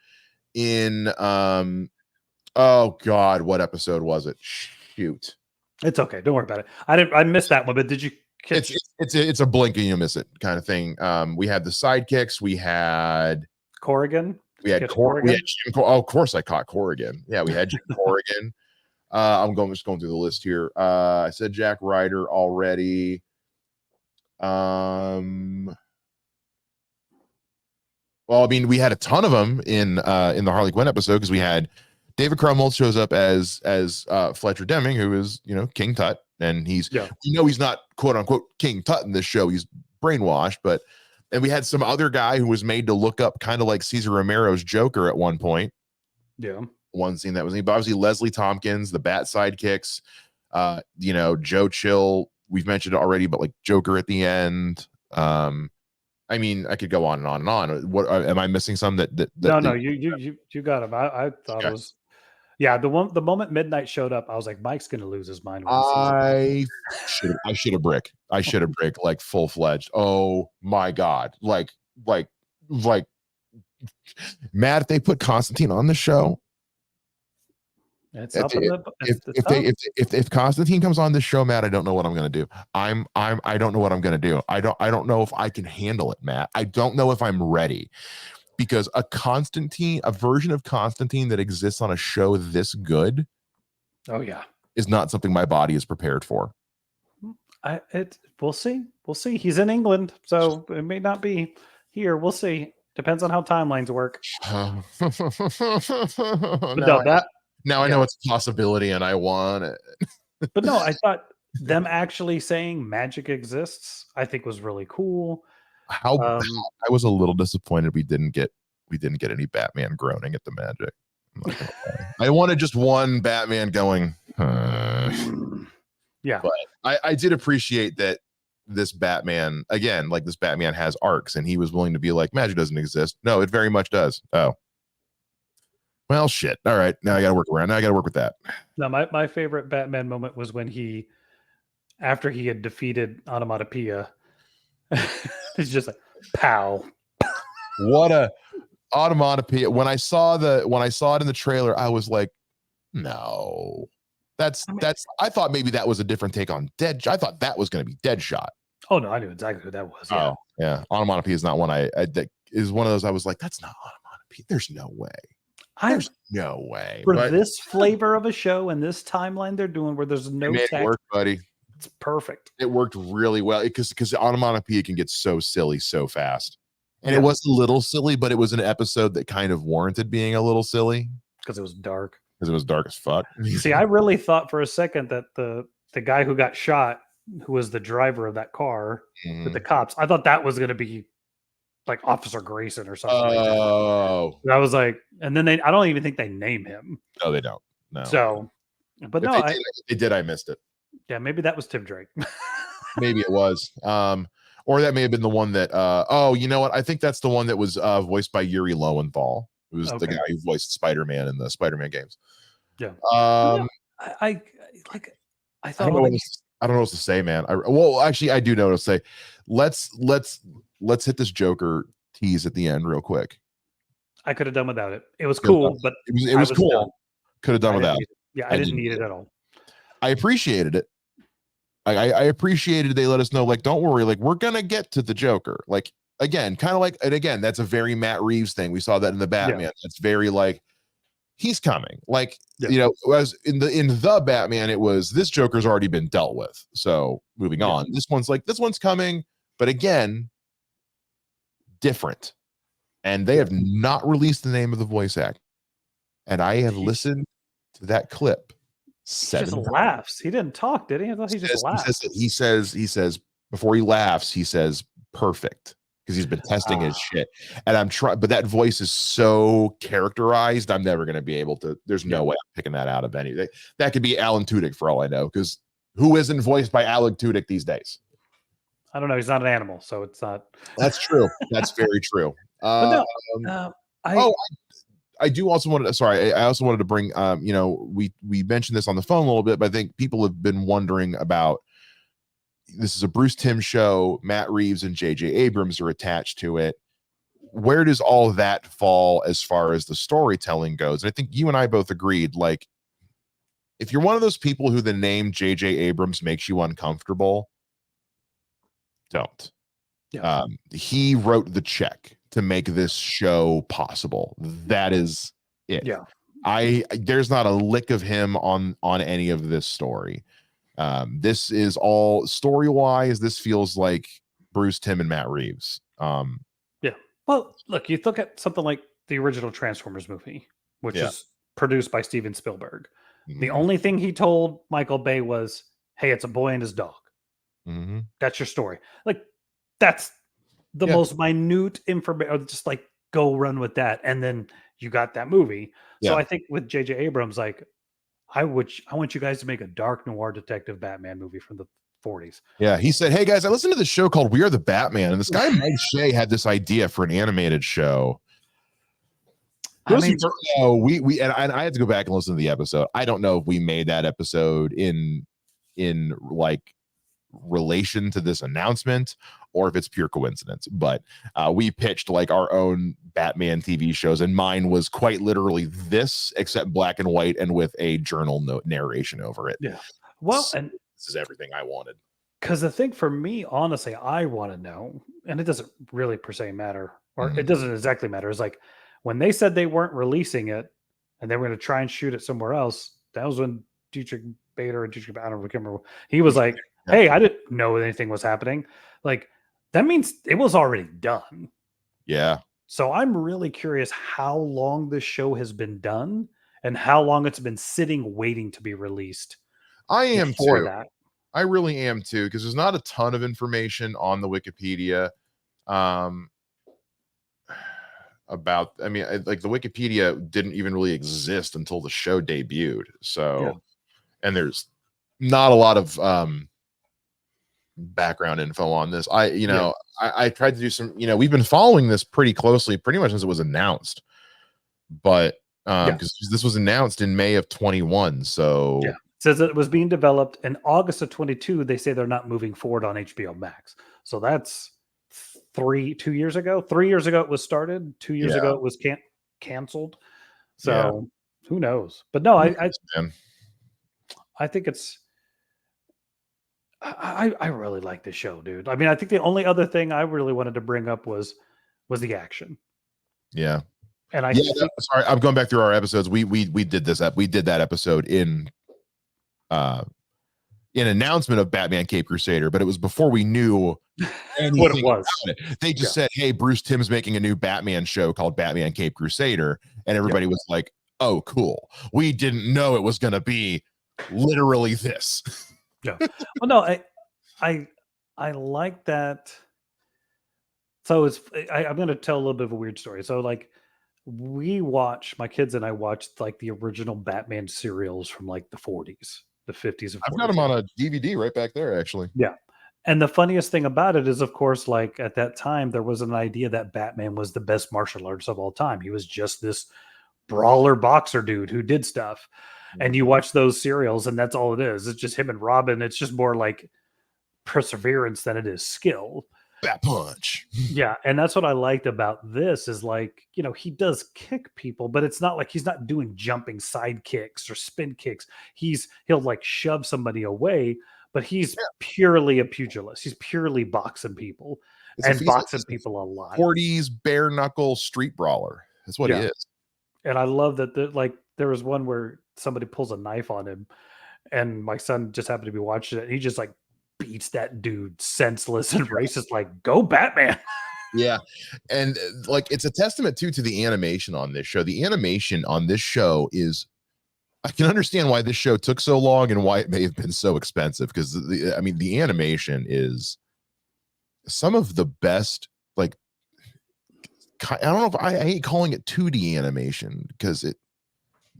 in oh god, what episode was it? Shoot. It's okay, don't worry about it. I missed that one, but did you catch it's a blink and you miss it kind of thing. We had the sidekicks, we had Corrigan. We had Corrigan. Of course I caught Corrigan. Yeah, we had Jim Corrigan. I'm just going through the list here. I said Jack Ryder already. Well, I mean, we had a ton of them in the Harley Quinn episode because we had David Crumwell shows up as Fletcher Deming, who is King Tut, and he's he's not quote unquote King Tut in this show. He's brainwashed, and we had some other guy who was made to look up kind of like Cesar Romero's Joker at one point. Yeah, one scene that was but obviously Leslie Tompkins, the Bat sidekicks, Joe Chill. We've mentioned it already, but like Joker at the end. I mean, I could go on and on and on. What am I missing? Some that no, you got him. I thought it was, the moment Midnight showed up, I was like, Mike's gonna lose his mind. I should have brick like full fledged. Oh my god, like Matt, if they put Constantine on the show. If Constantine comes on this show, Matt, I don't know what I'm gonna do. I don't know what I'm gonna do. I don't know if I can handle it, Matt. I don't know if I'm ready, because a version of Constantine that exists on a show this good, is not something my body is prepared for. We'll see. He's in England, so it may not be here. We'll see. Depends on how timelines work. Now I know it's a possibility and I want it. But no, I thought them actually saying magic exists, I think was really cool. I was a little disappointed we didn't get any Batman groaning at the magic. I wanted just one Batman going. Yeah. But I did appreciate that this Batman, again, like this Batman has arcs, and he was willing to be like, magic doesn't exist. No, it very much does. Oh. Well, shit. All right. Now I got to work around. Now I got to work with that. No, my favorite Batman moment was when after he had defeated Onomatopoeia, he's just like, pow. What a Onomatopoeia. When I saw it in the trailer, I was like, no. I thought maybe that was a different take on I thought that was going to be Deadshot. Oh no, I knew exactly who that was. Yeah. Oh, yeah. Onomatopoeia is not one that is one of those I was like, that's not Onomatopoeia. There's no way. There's no way. For this flavor of a show and this timeline they're doing where there's no text. It worked, buddy. It's perfect. It worked really well because onomatopoeia can get so silly so fast. And it was a little silly, but it was an episode that kind of warranted being a little silly because it was dark. Because it was dark as fuck. See, I really thought for a second that the guy who got shot, who was the driver of that car with the cops, I thought that was going to be like Officer Grayson or something like that. And I was like, and then I don't even think they name him. No, they don't. No. So, but if no, they did. I missed it. Yeah, maybe that was Tim Drake. Maybe it was. Or that may have been the one that. Oh, you know what? I think that's the one that was voiced by Yuri Lowenthal. It was the guy who voiced Spider-Man in the Spider-Man games. Yeah. I thought. I don't know what to say, man. Well, actually, I do know what to say. Let's hit this Joker tease at the end real quick. I could have done without it. It was cool, but it was cool. Done. Could have done without it. Yeah, I didn't need it at all. I appreciated it. I appreciated they let us know, like, don't worry, like, we're gonna get to the Joker. Like, again, kind of like, and again, that's a very Matt Reeves thing. We saw that in the Batman. Yeah. It's very like he's coming. Like, you know, as in the Batman, it was this Joker's already been dealt with. So moving on. This one's coming, but again, different. And they have not released the name of the voice actor. And I have listened to that clip. He just laughs. He didn't talk, did he? I thought he just laughed. He says before he laughs, he says perfect because he's been testing his shit. And I'm trying, but that voice is so characterized. I'm never going to be able to. There's no way I'm picking that out of anything. That could be Alan Tudyk for all I know, because who isn't voiced by Alan Tudyk these days? I don't know. He's not an animal, so it's not. That's true. That's very true. I do also want to. Sorry, I also wanted to bring. You know, we mentioned this on the phone a little bit, but I think people have been wondering about. This is a Bruce Timm show. Matt Reeves and J.J. Abrams are attached to it. Where does all that fall as far as the storytelling goes? And I think you and I both agreed. Like, if you're one of those people who the name J.J. Abrams makes you uncomfortable, don't. Yeah. He wrote the check to make this show possible. That is it. Yeah. There's not a lick of him on any of this story. This is all story-wise. This feels like Bruce Timm and Matt Reeves. Yeah. Well, look, you look at something like the original Transformers movie, which is produced by Steven Spielberg. Mm-hmm. The only thing he told Michael Bay was, "Hey, it's a boy and his dog." Mm-hmm. That's your story. Like, that's the most minute information. Just like, go run with that, and then you got that movie. So I think with J.J. Abrams, like, I want you guys to make a dark noir detective Batman movie from the 40s. Yeah, he said, "Hey guys, I listened to this show called We Are the Batman, and this guy Mike Shea had this idea for an animated show." I mean, and I had to go back and listen to the episode. I don't know if we made that episode in like relation to this announcement or if it's pure coincidence, but we pitched like our own Batman TV shows, and mine was quite literally this, except black and white and with a journal note narration over it. Yeah. Well, so, and this is everything I wanted. Because the thing for me, honestly, I want to know, and it doesn't really per se matter, or it doesn't exactly matter, is like when they said they weren't releasing it and they were going to try and shoot it somewhere else, that was when Dietrich Bader, I don't remember, he was like, "Hey, I didn't know anything was happening." Like, that means it was already done. Yeah. So I'm really curious how long this show has been done and how long it's been sitting waiting to be released. I am too. That. I really am too, because there's not a ton of information on the Wikipedia about, I mean, like the Wikipedia didn't even really exist until the show debuted. So, and there's not a lot of background info on this. I tried to do some, we've been following this pretty closely, pretty much since it was announced, but because this was announced in May of 21. So it says that it was being developed in August of 22. They say they're not moving forward on HBO Max. So that's 2 years ago. 3 years ago it was started. 2 years ago it was canceled. So who knows? But no, I think it's, I really like this show, dude. I mean, I think the only other thing I really wanted to bring up was the action. Yeah. And sorry, I'm going back through our episodes. We did this up. We did that episode in an announcement of Batman Cape Crusader, but it was before we knew anything what it was. about it. They just said, hey, Bruce Timm's making a new Batman show called Batman Cape Crusader. And everybody was like, oh, cool. We didn't know it was going to be literally this. Yeah. Well, no, I like that. So I'm going to tell a little bit of a weird story. So like my kids and I watched like the original Batman serials from like the 40s, the 50s and 40s. I've got them on a DVD right back there, actually. Yeah. And the funniest thing about it is, of course, like at that time, there was an idea that Batman was the best martial artist of all time. He was just this brawler boxer dude who did stuff. And you watch those serials, and that's all it is. It's just him and Robin. It's just more like perseverance than it is skill. Bat punch. Yeah, and that's what I liked about this is like, he does kick people, but it's not like he's not doing jumping side kicks or spin kicks. He'll like shove somebody away, but he's purely a pugilist. He's purely boxing people and boxing people a lot. 40s bare knuckle street brawler. That's what he is. And I love that there was one where somebody pulls a knife on him, and my son just happened to be watching it. And he just like beats that dude senseless and racist, like, go Batman. Yeah. And like it's a testament too to the animation on this show. The animation on this show is, I can understand why this show took so long and why it may have been so expensive, because the animation is some of the best. Like, I don't know if I hate calling it 2D animation because it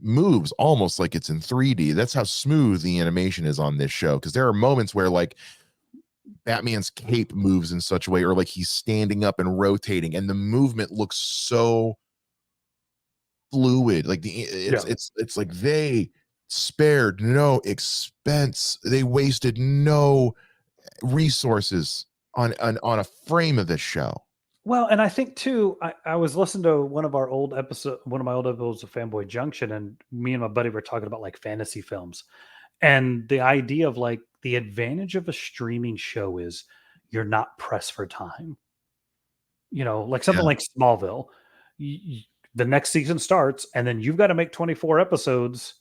moves almost like it's in 3D. That's how smooth the animation is on this show, because there are moments where like Batman's cape moves in such a way, or like he's standing up and rotating, and the movement looks so fluid. Like it's like they spared no expense, they wasted no resources on a frame of this show. Well, and I think too, I was listening to one of my old episodes of Fanboy Junction, and me and my buddy were talking about like fantasy films. And the idea of like the advantage of a streaming show is you're not pressed for time. Like something like Smallville, the next season starts and then you've got to make 24 episodes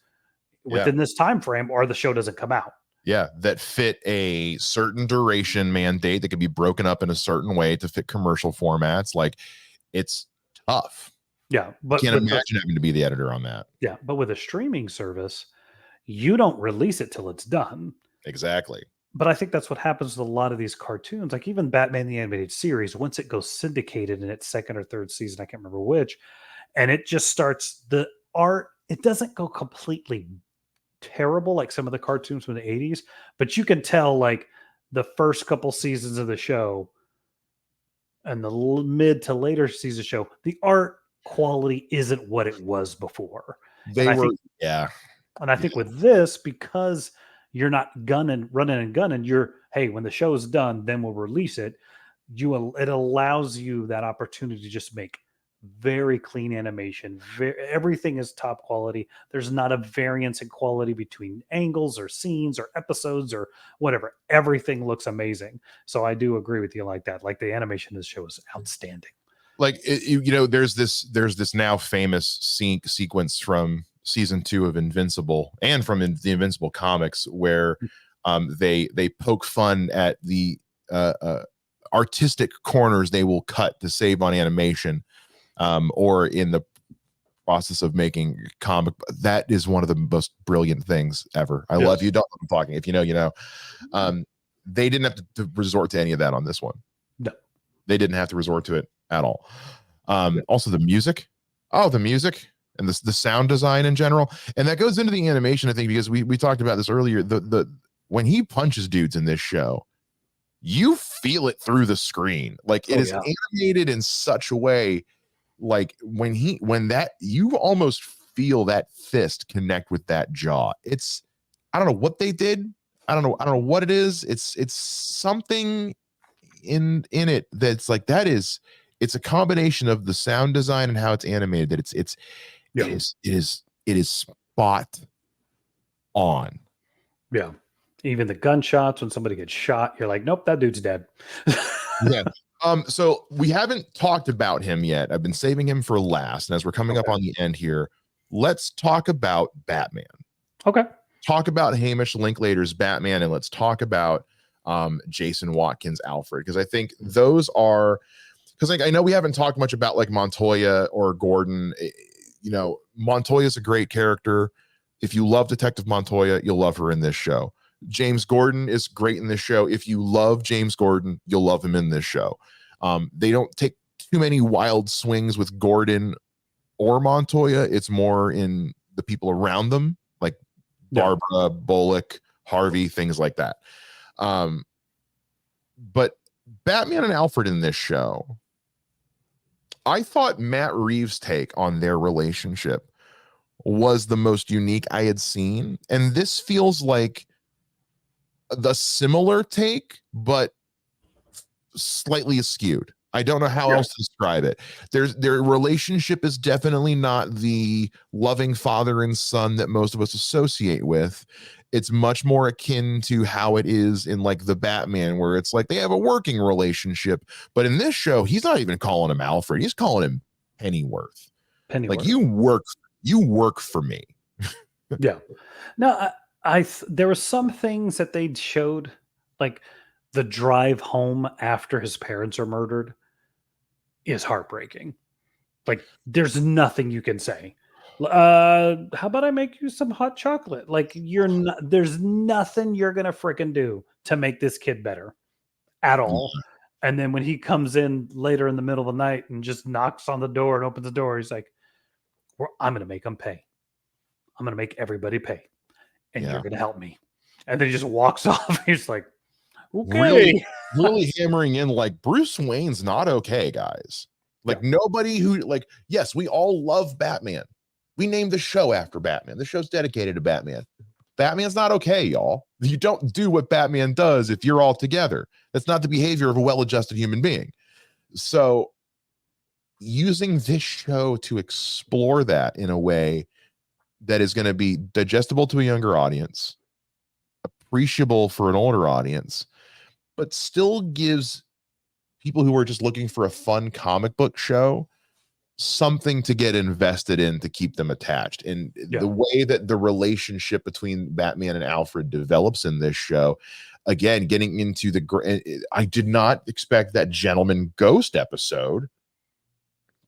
within this time frame or the show doesn't come out. Yeah, that fit a certain duration mandate that could be broken up in a certain way to fit commercial formats. Like, it's tough. Yeah, but can't imagine having to be the editor on that. Yeah, but with a streaming service, you don't release it till it's done. Exactly. But I think that's what happens with a lot of these cartoons. Like even Batman the Animated Series, once it goes syndicated in its second or third season, I can't remember which, and it just starts, the art, it doesn't go completely terrible like some of the cartoons from the 80s, but you can tell like the first couple seasons of the show and the mid to later season show, the art quality isn't what it was before. And I think with this, because you're not running and gunning, hey, when the show is done, then we'll release it. It allows you that opportunity to just make very clean animation. Everything is top quality. There's not a variance in quality between angles or scenes or episodes or whatever. Everything looks amazing. So I do agree with you like that. Like the animation of this show is outstanding. Like, there's this now famous sequence from season 2 of Invincible and from the Invincible comics where they poke fun at the artistic corners they will cut to save on animation, or in the process of making comic. That is one of the most brilliant things ever. I love you. Don't know what I'm talking. If you know, you know. They didn't have to resort to any of that on this one. No, they didn't have to resort to it at all. Also, the music. Oh, the music. And the sound design in general, and that goes into the animation, I think, because we talked about this earlier. The when he punches dudes in this show, you feel it through the screen. Like it is animated in such a way, like when you almost feel that fist connect with that jaw. It's, I don't know what they did. I don't know what it is. It's something in it that's like that is. It's a combination of the sound design and how it's animated that it is spot on. Yeah. Even the gunshots, when somebody gets shot, you're like, nope, that dude's dead. Yeah. So we haven't talked about him yet. I've been saving him for last. And as we're coming up on the end here, let's talk about Batman. Okay. talk about Hamish Linklater's Batman, and let's talk about Jason Watkins' Alfred, because I think those are, because like I know we haven't talked much about like Montoya or Gordon. You know, Montoya's a great character. If you love Detective Montoya, you'll love her in this show. James Gordon is great in this show. If you love James Gordon, you'll love him in this show. They don't take too many wild swings with Gordon or Montoya. It's more in the people around them, like Barbara, Bullock, Harvey, things like that. But Batman and Alfred in this show, I thought Matt Reeves' take on their relationship was the most unique I had seen. And this feels like the similar take, but slightly skewed. I don't know how else to describe it. Their relationship is definitely not the loving father and son that most of us associate with. It's much more akin to how it is in like the Batman, where it's like they have a working relationship. But in this show, he's not even calling him Alfred. He's calling him Pennyworth. Like you work for me. Yeah. No, there were some things that they showed, like the drive home after his parents are murdered is heartbreaking. Like there's nothing you can say. How about I make you some hot chocolate? Like there's nothing you're gonna freaking do to make this kid better at all. And then when he comes in later in the middle of the night and just knocks on the door and opens the door, he's like, well, I'm gonna make them pay. I'm gonna make everybody pay, and you're gonna help me. And then he just walks off. He's like, okay. Really hammering in like Bruce Wayne's not okay, guys. Like nobody who like, yes, we all love Batman. We named the show after Batman. The show's dedicated to Batman. Batman's not okay, y'all. You don't do what Batman does if you're all together. That's not the behavior of a well-adjusted human being. So using this show to explore that in a way that is going to be digestible to a younger audience, appreciable for an older audience, but still gives people who are just looking for a fun comic book show something to get invested in to keep them attached. And the way that the relationship between Batman and Alfred develops in this show, again, getting into I did not expect that Gentleman Ghost episode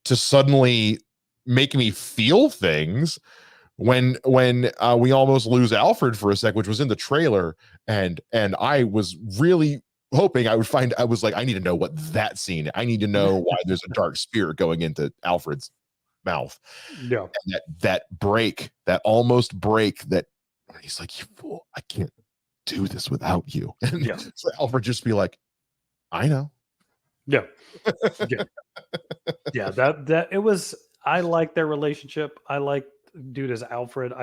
to suddenly make me feel things when we almost lose Alfred for a sec, which was in the trailer. And I was really hoping I was like, I need to know what that scene, I need to know why there's a dark spirit going into Alfred's mouth. Yeah. And that almost break that he's like, you fool, I can't do this without you. And so Alfred just be like, I know. Yeah. That it was, I like their relationship. I like dude as Alfred.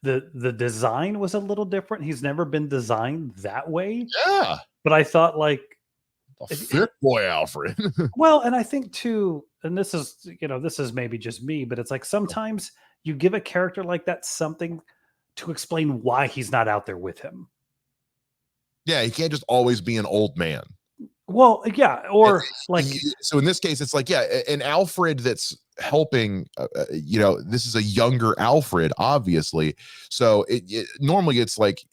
The design was a little different. He's never been designed that way. Yeah. But I thought like a thick boy Alfred. Well, and I think too, and this is maybe just me, but it's like sometimes you give a character like that something to explain why he's not out there with him. Yeah, he can't just always be an old man. Well, yeah, or like so in this case, it's like an Alfred that's helping. This is a younger Alfred, obviously. So normally it's like,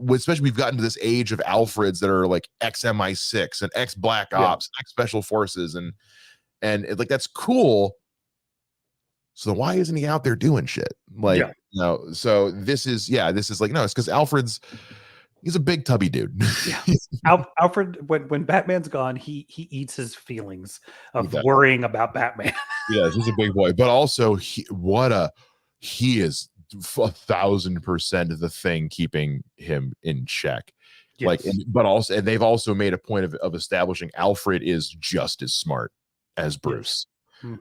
especially we've gotten to this age of Alfreds that are like ex MI6 and ex Black Ops, ex Special Forces, and like that's cool. So why isn't he out there doing shit? Like, so this is like, no, it's because Alfred's, he's a big tubby dude. Alfred, when Batman's gone, he eats his feelings of worrying about Batman. Yes, he's a big boy, but also he is 1,000% the thing keeping him in check. Yes. Like, and they've also made a point of establishing Alfred is just as smart as Bruce. Yes.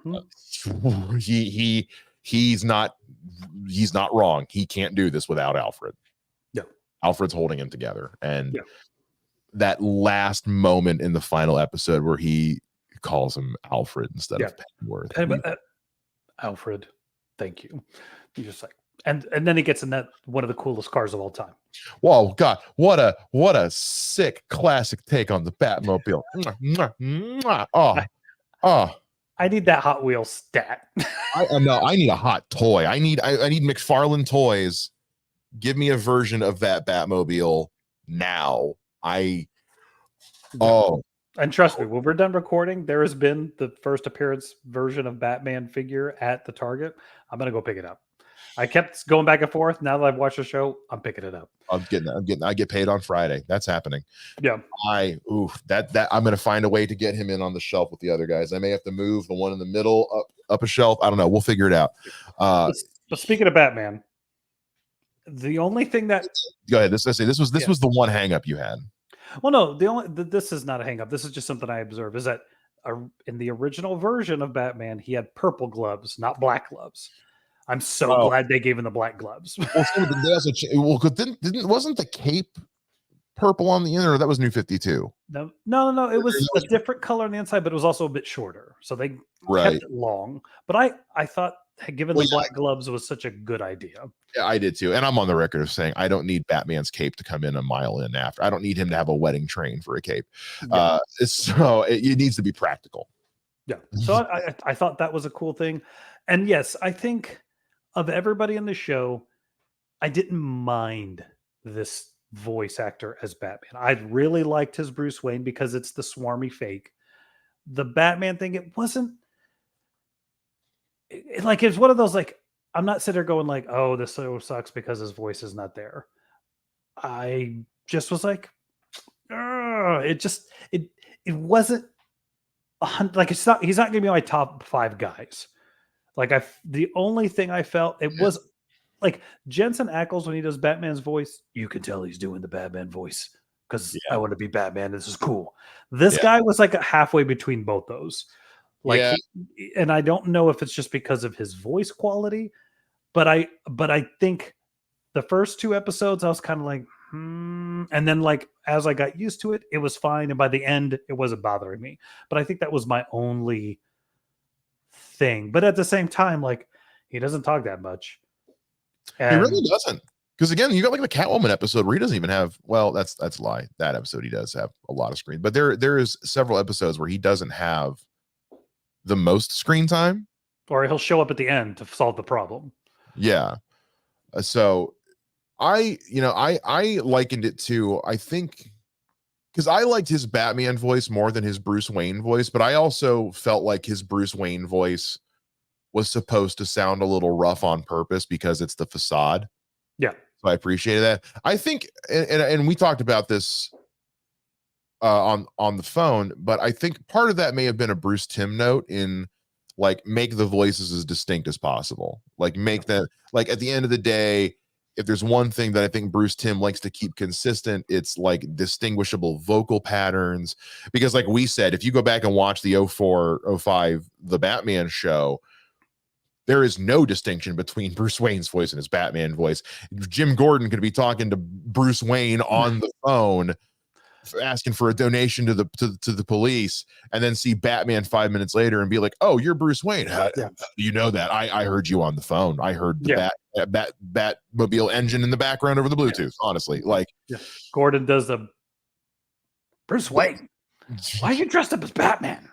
Mm-hmm. He's not wrong. He can't do this without Alfred. Yeah, Alfred's holding him together, and that last moment in the final episode where he calls him Alfred instead of Pennyworth. Alfred, thank you. You're just like. And then he gets in that one of the coolest cars of all time. Whoa, God, what a sick classic take on the Batmobile. I need that Hot Wheels stat. I need a hot toy. I need McFarlane toys Give me a version of that Batmobile now. Yeah. And trust me, when we're done recording, there has been the first appearance version of Batman figure at the Target. I'm gonna go pick it up. I kept going back and forth. Now that I've watched the show, I'm picking it up. I get paid on Friday. That's happening. Yeah. That I'm gonna find a way to get him in on the shelf with the other guys. I may have to move the one in the middle up a shelf. I don't know. We'll figure it out. But speaking of Batman, the only thing that go ahead. This was the one hang up you had. Well, no, this is not a hang up. This is just something I observed is that in the original version of Batman, he had purple gloves, not black gloves. I'm so glad they gave him the black gloves. Well, wasn't the cape purple on the inner? That was New 52. No. It was a different color on the inside, but it was also a bit shorter. So they kept it long. But I thought given the black gloves was such a good idea. Yeah, I did too. And I'm on the record of saying I don't need Batman's cape to come in a mile in after. I don't need him to have a wedding train for a cape. Yeah. So it needs to be practical. Yeah. So I thought that was a cool thing. And yes, I think of everybody in the show, I didn't mind this voice actor as Batman. I really liked his Bruce Wayne because it's the swarmy fake. The Batman thing, it wasn't it's one of those I'm not sitting there going like, oh, this so sucks because his voice is not there. I just was like, it wasn't he's not gonna be my top 5 guys. The only thing I felt it was like Jensen Ackles when he does Batman's voice, you can tell he's doing the Batman voice because I want to be Batman. This is cool. This guy was like halfway between both those. And I don't know if it's just because of his voice quality, but I think the first 2 episodes I was kind of like, and then as I got used to it, it was fine, and by the end, it wasn't bothering me. But I think that was my only thing. But at the same time, he doesn't talk that much. And he really doesn't. Because again, you got the Catwoman episode where he doesn't even have. Well, that's a lie. That episode he does have a lot of screen, but there is several episodes where he doesn't have the most screen time, or he'll show up at the end to solve the problem. Yeah. So I likened it to, I think, because I liked his Batman voice more than his Bruce Wayne voice, but I also felt like his Bruce Wayne voice was supposed to sound a little rough on purpose because it's the facade. Yeah. So I appreciated that. I think, and we talked about this on the phone, but I think part of that may have been a Bruce Timm note in make the voices as distinct as possible. Make them at the end of the day, if there's one thing that I think Bruce Timm likes to keep consistent, it's distinguishable vocal patterns. Because we said, if you go back and watch the 04-05 The Batman show, there is no distinction between Bruce Wayne's voice and his Batman voice. Jim Gordon could be talking to Bruce Wayne on the phone asking for a donation to the police, and then see Batman 5 minutes later and be like, "Oh, you're Bruce Wayne. How do you know that? I heard you on the phone. I heard the Batmobile engine in the background over the Bluetooth." Honestly, Gordon does the Bruce Wayne. Why are you dressed up as Batman?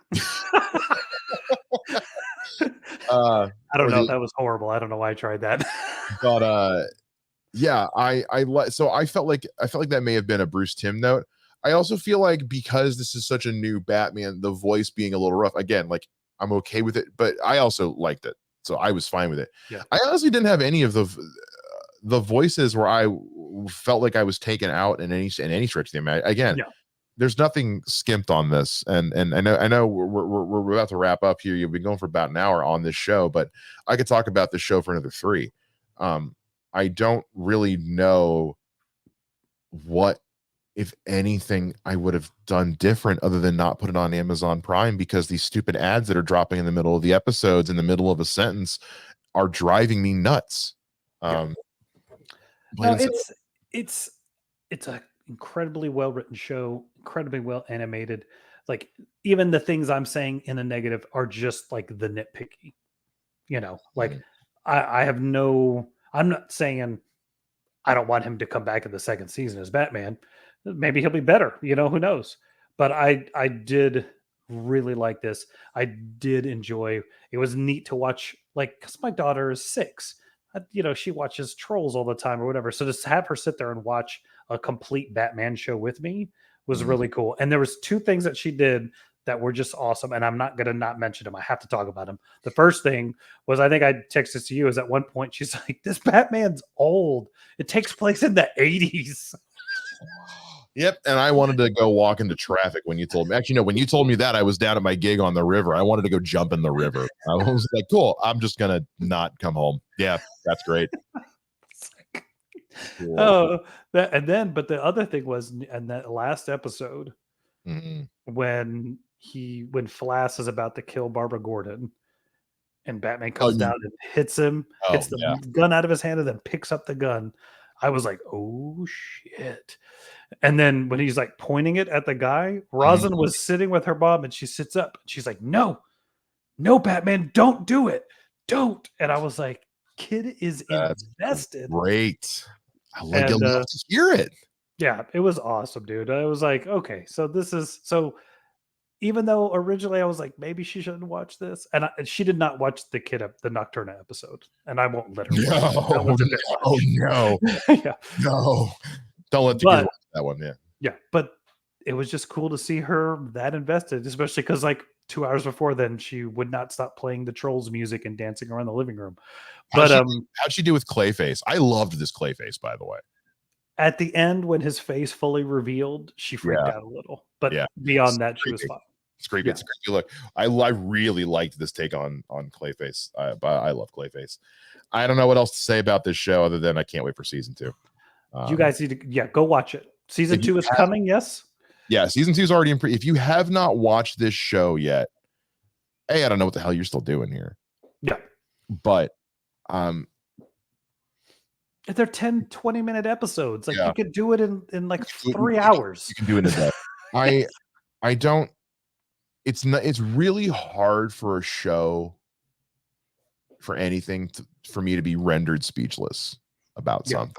I don't know. That was horrible. I don't know why I tried that. But yeah, so I felt like that may have been a Bruce Timm note. I also feel like because this is such a new Batman, the voice being a little rough, again, I'm okay with it, but I also liked it. So I was fine with it. Yeah. I honestly didn't have any of the voices where I felt like I was taken out in any stretch of the imagination. Again, there's nothing skimped on this. And I know we're about to wrap up here. You've been going for about an hour on this show, but I could talk about this show for another 3. I don't really know what, if anything, I would have done different other than not put it on Amazon Prime, because these stupid ads that are dropping in the middle of the episodes, in the middle of a sentence, are driving me nuts. No, it's an incredibly well written show, incredibly well animated. Even the things I'm saying in a negative are just the nitpicky. I have no. I'm not saying I don't want him to come back in the second season as Batman. Maybe he'll be better. Who knows? But I did really like this. I did enjoy. It was neat to watch, because my daughter is 6. she watches Trolls all the time or whatever. So just have her sit there and watch a complete Batman show with me was really cool. And there was two things that she did that were just awesome. And I'm not going to not mention them. I have to talk about them. The first thing was, I think I texted to you, is at one point she's like, this Batman's old. It takes place in the 80s. Yep. And I wanted to go walk into traffic when you told me. Actually, no, when you told me that, I was down at my gig on the river. I wanted to go jump in the river. I was like, cool. I'm just going to not come home. Yeah, that's great. Cool. Oh, but the other thing was, in that last episode, when Flash is about to kill Barbara Gordon, and Batman comes down and hits him, hits the gun out of his hand, and then picks up the gun. I was like, oh shit. And then when he's like pointing it at the guy, Rosin was sitting with her mom, and she sits up and she's like, no, Batman, don't do it. Don't. And I was like, kid is invested. Great. I love to hear it. Yeah, it was awesome, dude. I was like, okay, so even though originally I was like, maybe she shouldn't watch this, and she did not watch the Nocturna episode, and I won't let her watch it. No. Yeah. No. Don't let the kid watch that one. Yeah. Yeah, but it was just cool to see her that invested, especially because like 2 hours before then, she would not stop playing the Trolls music and dancing around the living room. But how'd she do with Clayface? I loved this Clayface, by the way. At the end, when his face fully revealed, she freaked out a little. But beyond that, she was fine. It's creepy. It's a creepy look. I really liked this take on Clayface. But I love Clayface. I don't know what else to say about this show other than I can't wait for season 2. You guys need to go watch it. Season 2 is coming. Yes. Yeah, season 2 is already in. If you have not watched this show yet, I don't know what the hell you're still doing here. Yeah, but they're 10, 20-minute episodes. Like you could do it in like 3 hours. You can do it in a day. I don't. It's really hard for a show, for anything for me to be rendered speechless about something.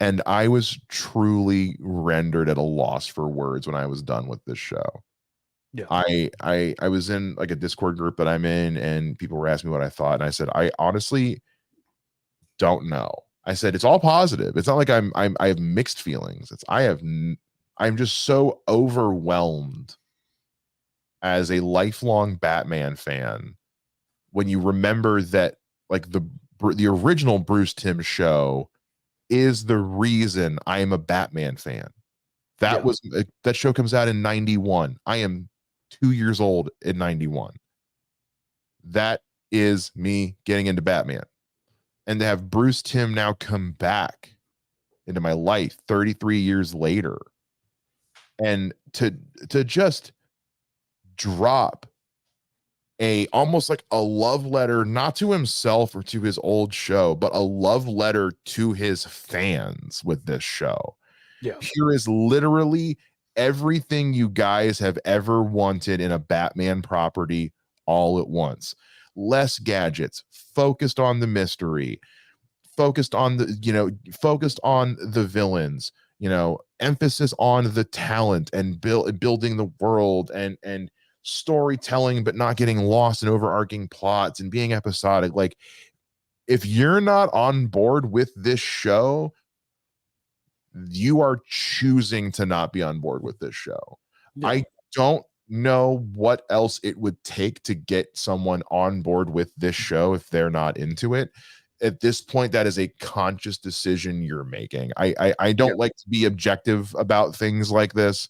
And I was truly rendered at a loss for words when I was done with this show. Yeah. I was in like a Discord group that I'm in, and people were asking me what I thought, and I said, I honestly don't know. I said, it's all positive. It's not like I have mixed feelings. I'm just so overwhelmed as a lifelong Batman fan when you remember that like the original Bruce Timm show is the reason I am a Batman fan. That show comes out in 91. I am 2 years old in 91. That is me getting into Batman. And to have Bruce Timm now come back into my life 33 years later, and to just drop almost like a love letter, not to himself or to his old show, but a love letter to his fans with this show. Yeah. Here is literally everything you guys have ever wanted in a Batman property all at once. Less gadgets, focused on the mystery, focused on the villains, emphasis on the talent and building the world and storytelling, but not getting lost in overarching plots and being episodic. Like, if you're not on board with this show, you are choosing to not be on board with this show. Yeah. I don't know what else it would take to get someone on board with this show if they're not into it. At this point, that is a conscious decision you're making. I don't like to be objective about things like this,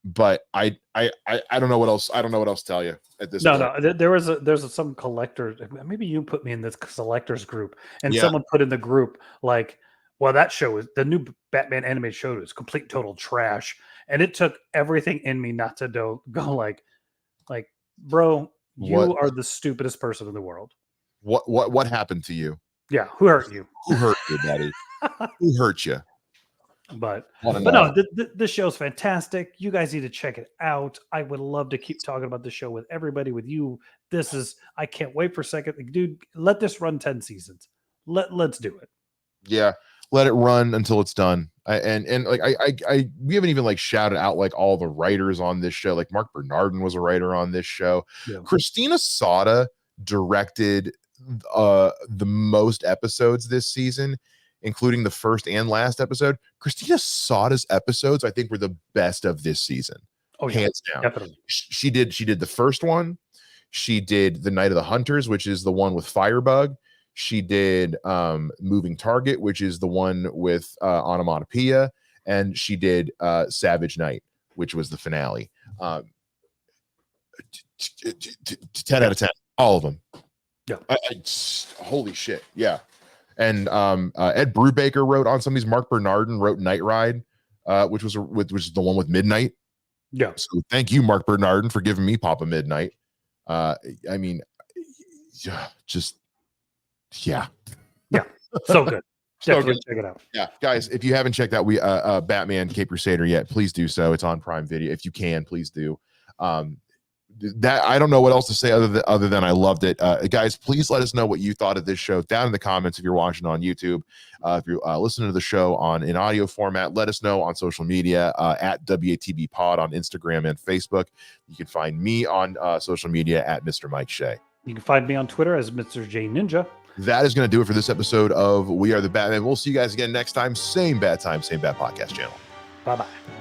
but I don't know what else. I don't know what else to tell you at this point. No, there's some collector. Maybe you put me in this collectors group, and someone put in the group like, well, that show is the new Batman animated show is complete total trash, and it took everything in me not to go like, bro, you are the stupidest person in the world. What happened to you? Yeah, who hurt you? Who hurt you, buddy? Who hurt you? But no, this show's fantastic. You guys need to check it out. I would love to keep talking about the show with everybody, with you. I can't wait for a second. Dude, let this run 10 seasons. Let's do it. Yeah, let it run until it's done. We haven't even like shouted out like all the writers on this show. Like Mark Bernardin was a writer on this show. Yeah. Christina Sauda directed the most episodes this season, including the first and last episode. Christina Sauda's episodes, I think, were the best of this season. Oh, yeah, hands down. Definitely. She did the first one. She did the Night of the Hunters, which is the one with Firebug. She did Moving Target, which is the one with Onomatopoeia, and she did Savage Night, which was the finale. 10 out of 10, all of them. Yeah. Holy shit. Yeah. And Ed Brubaker wrote on some of these. Mark Bernardin wrote Night Ride, which was the one with Midnight. Yeah. So thank you, Mark Bernardin, for giving me Papa Midnight. I mean, just yeah. So good. So good. Check it out. Yeah, guys, if you haven't checked out Batman Cape Crusader yet, please do so. It's on Prime Video. If you can, please do. That I don't know what else to say other than I loved it. Guys, please let us know what you thought of this show down in the comments if you're watching on YouTube. If you're listening to the show in audio format, let us know on social media at WATB Pod on Instagram and Facebook. You can find me on social media at Mr. Mike Shea. You can find me on Twitter as Mr. J Ninja. That is going to do it for this episode of We Are the Batman. We'll see you guys again next time. Same bad time, same bad podcast channel. Bye-bye.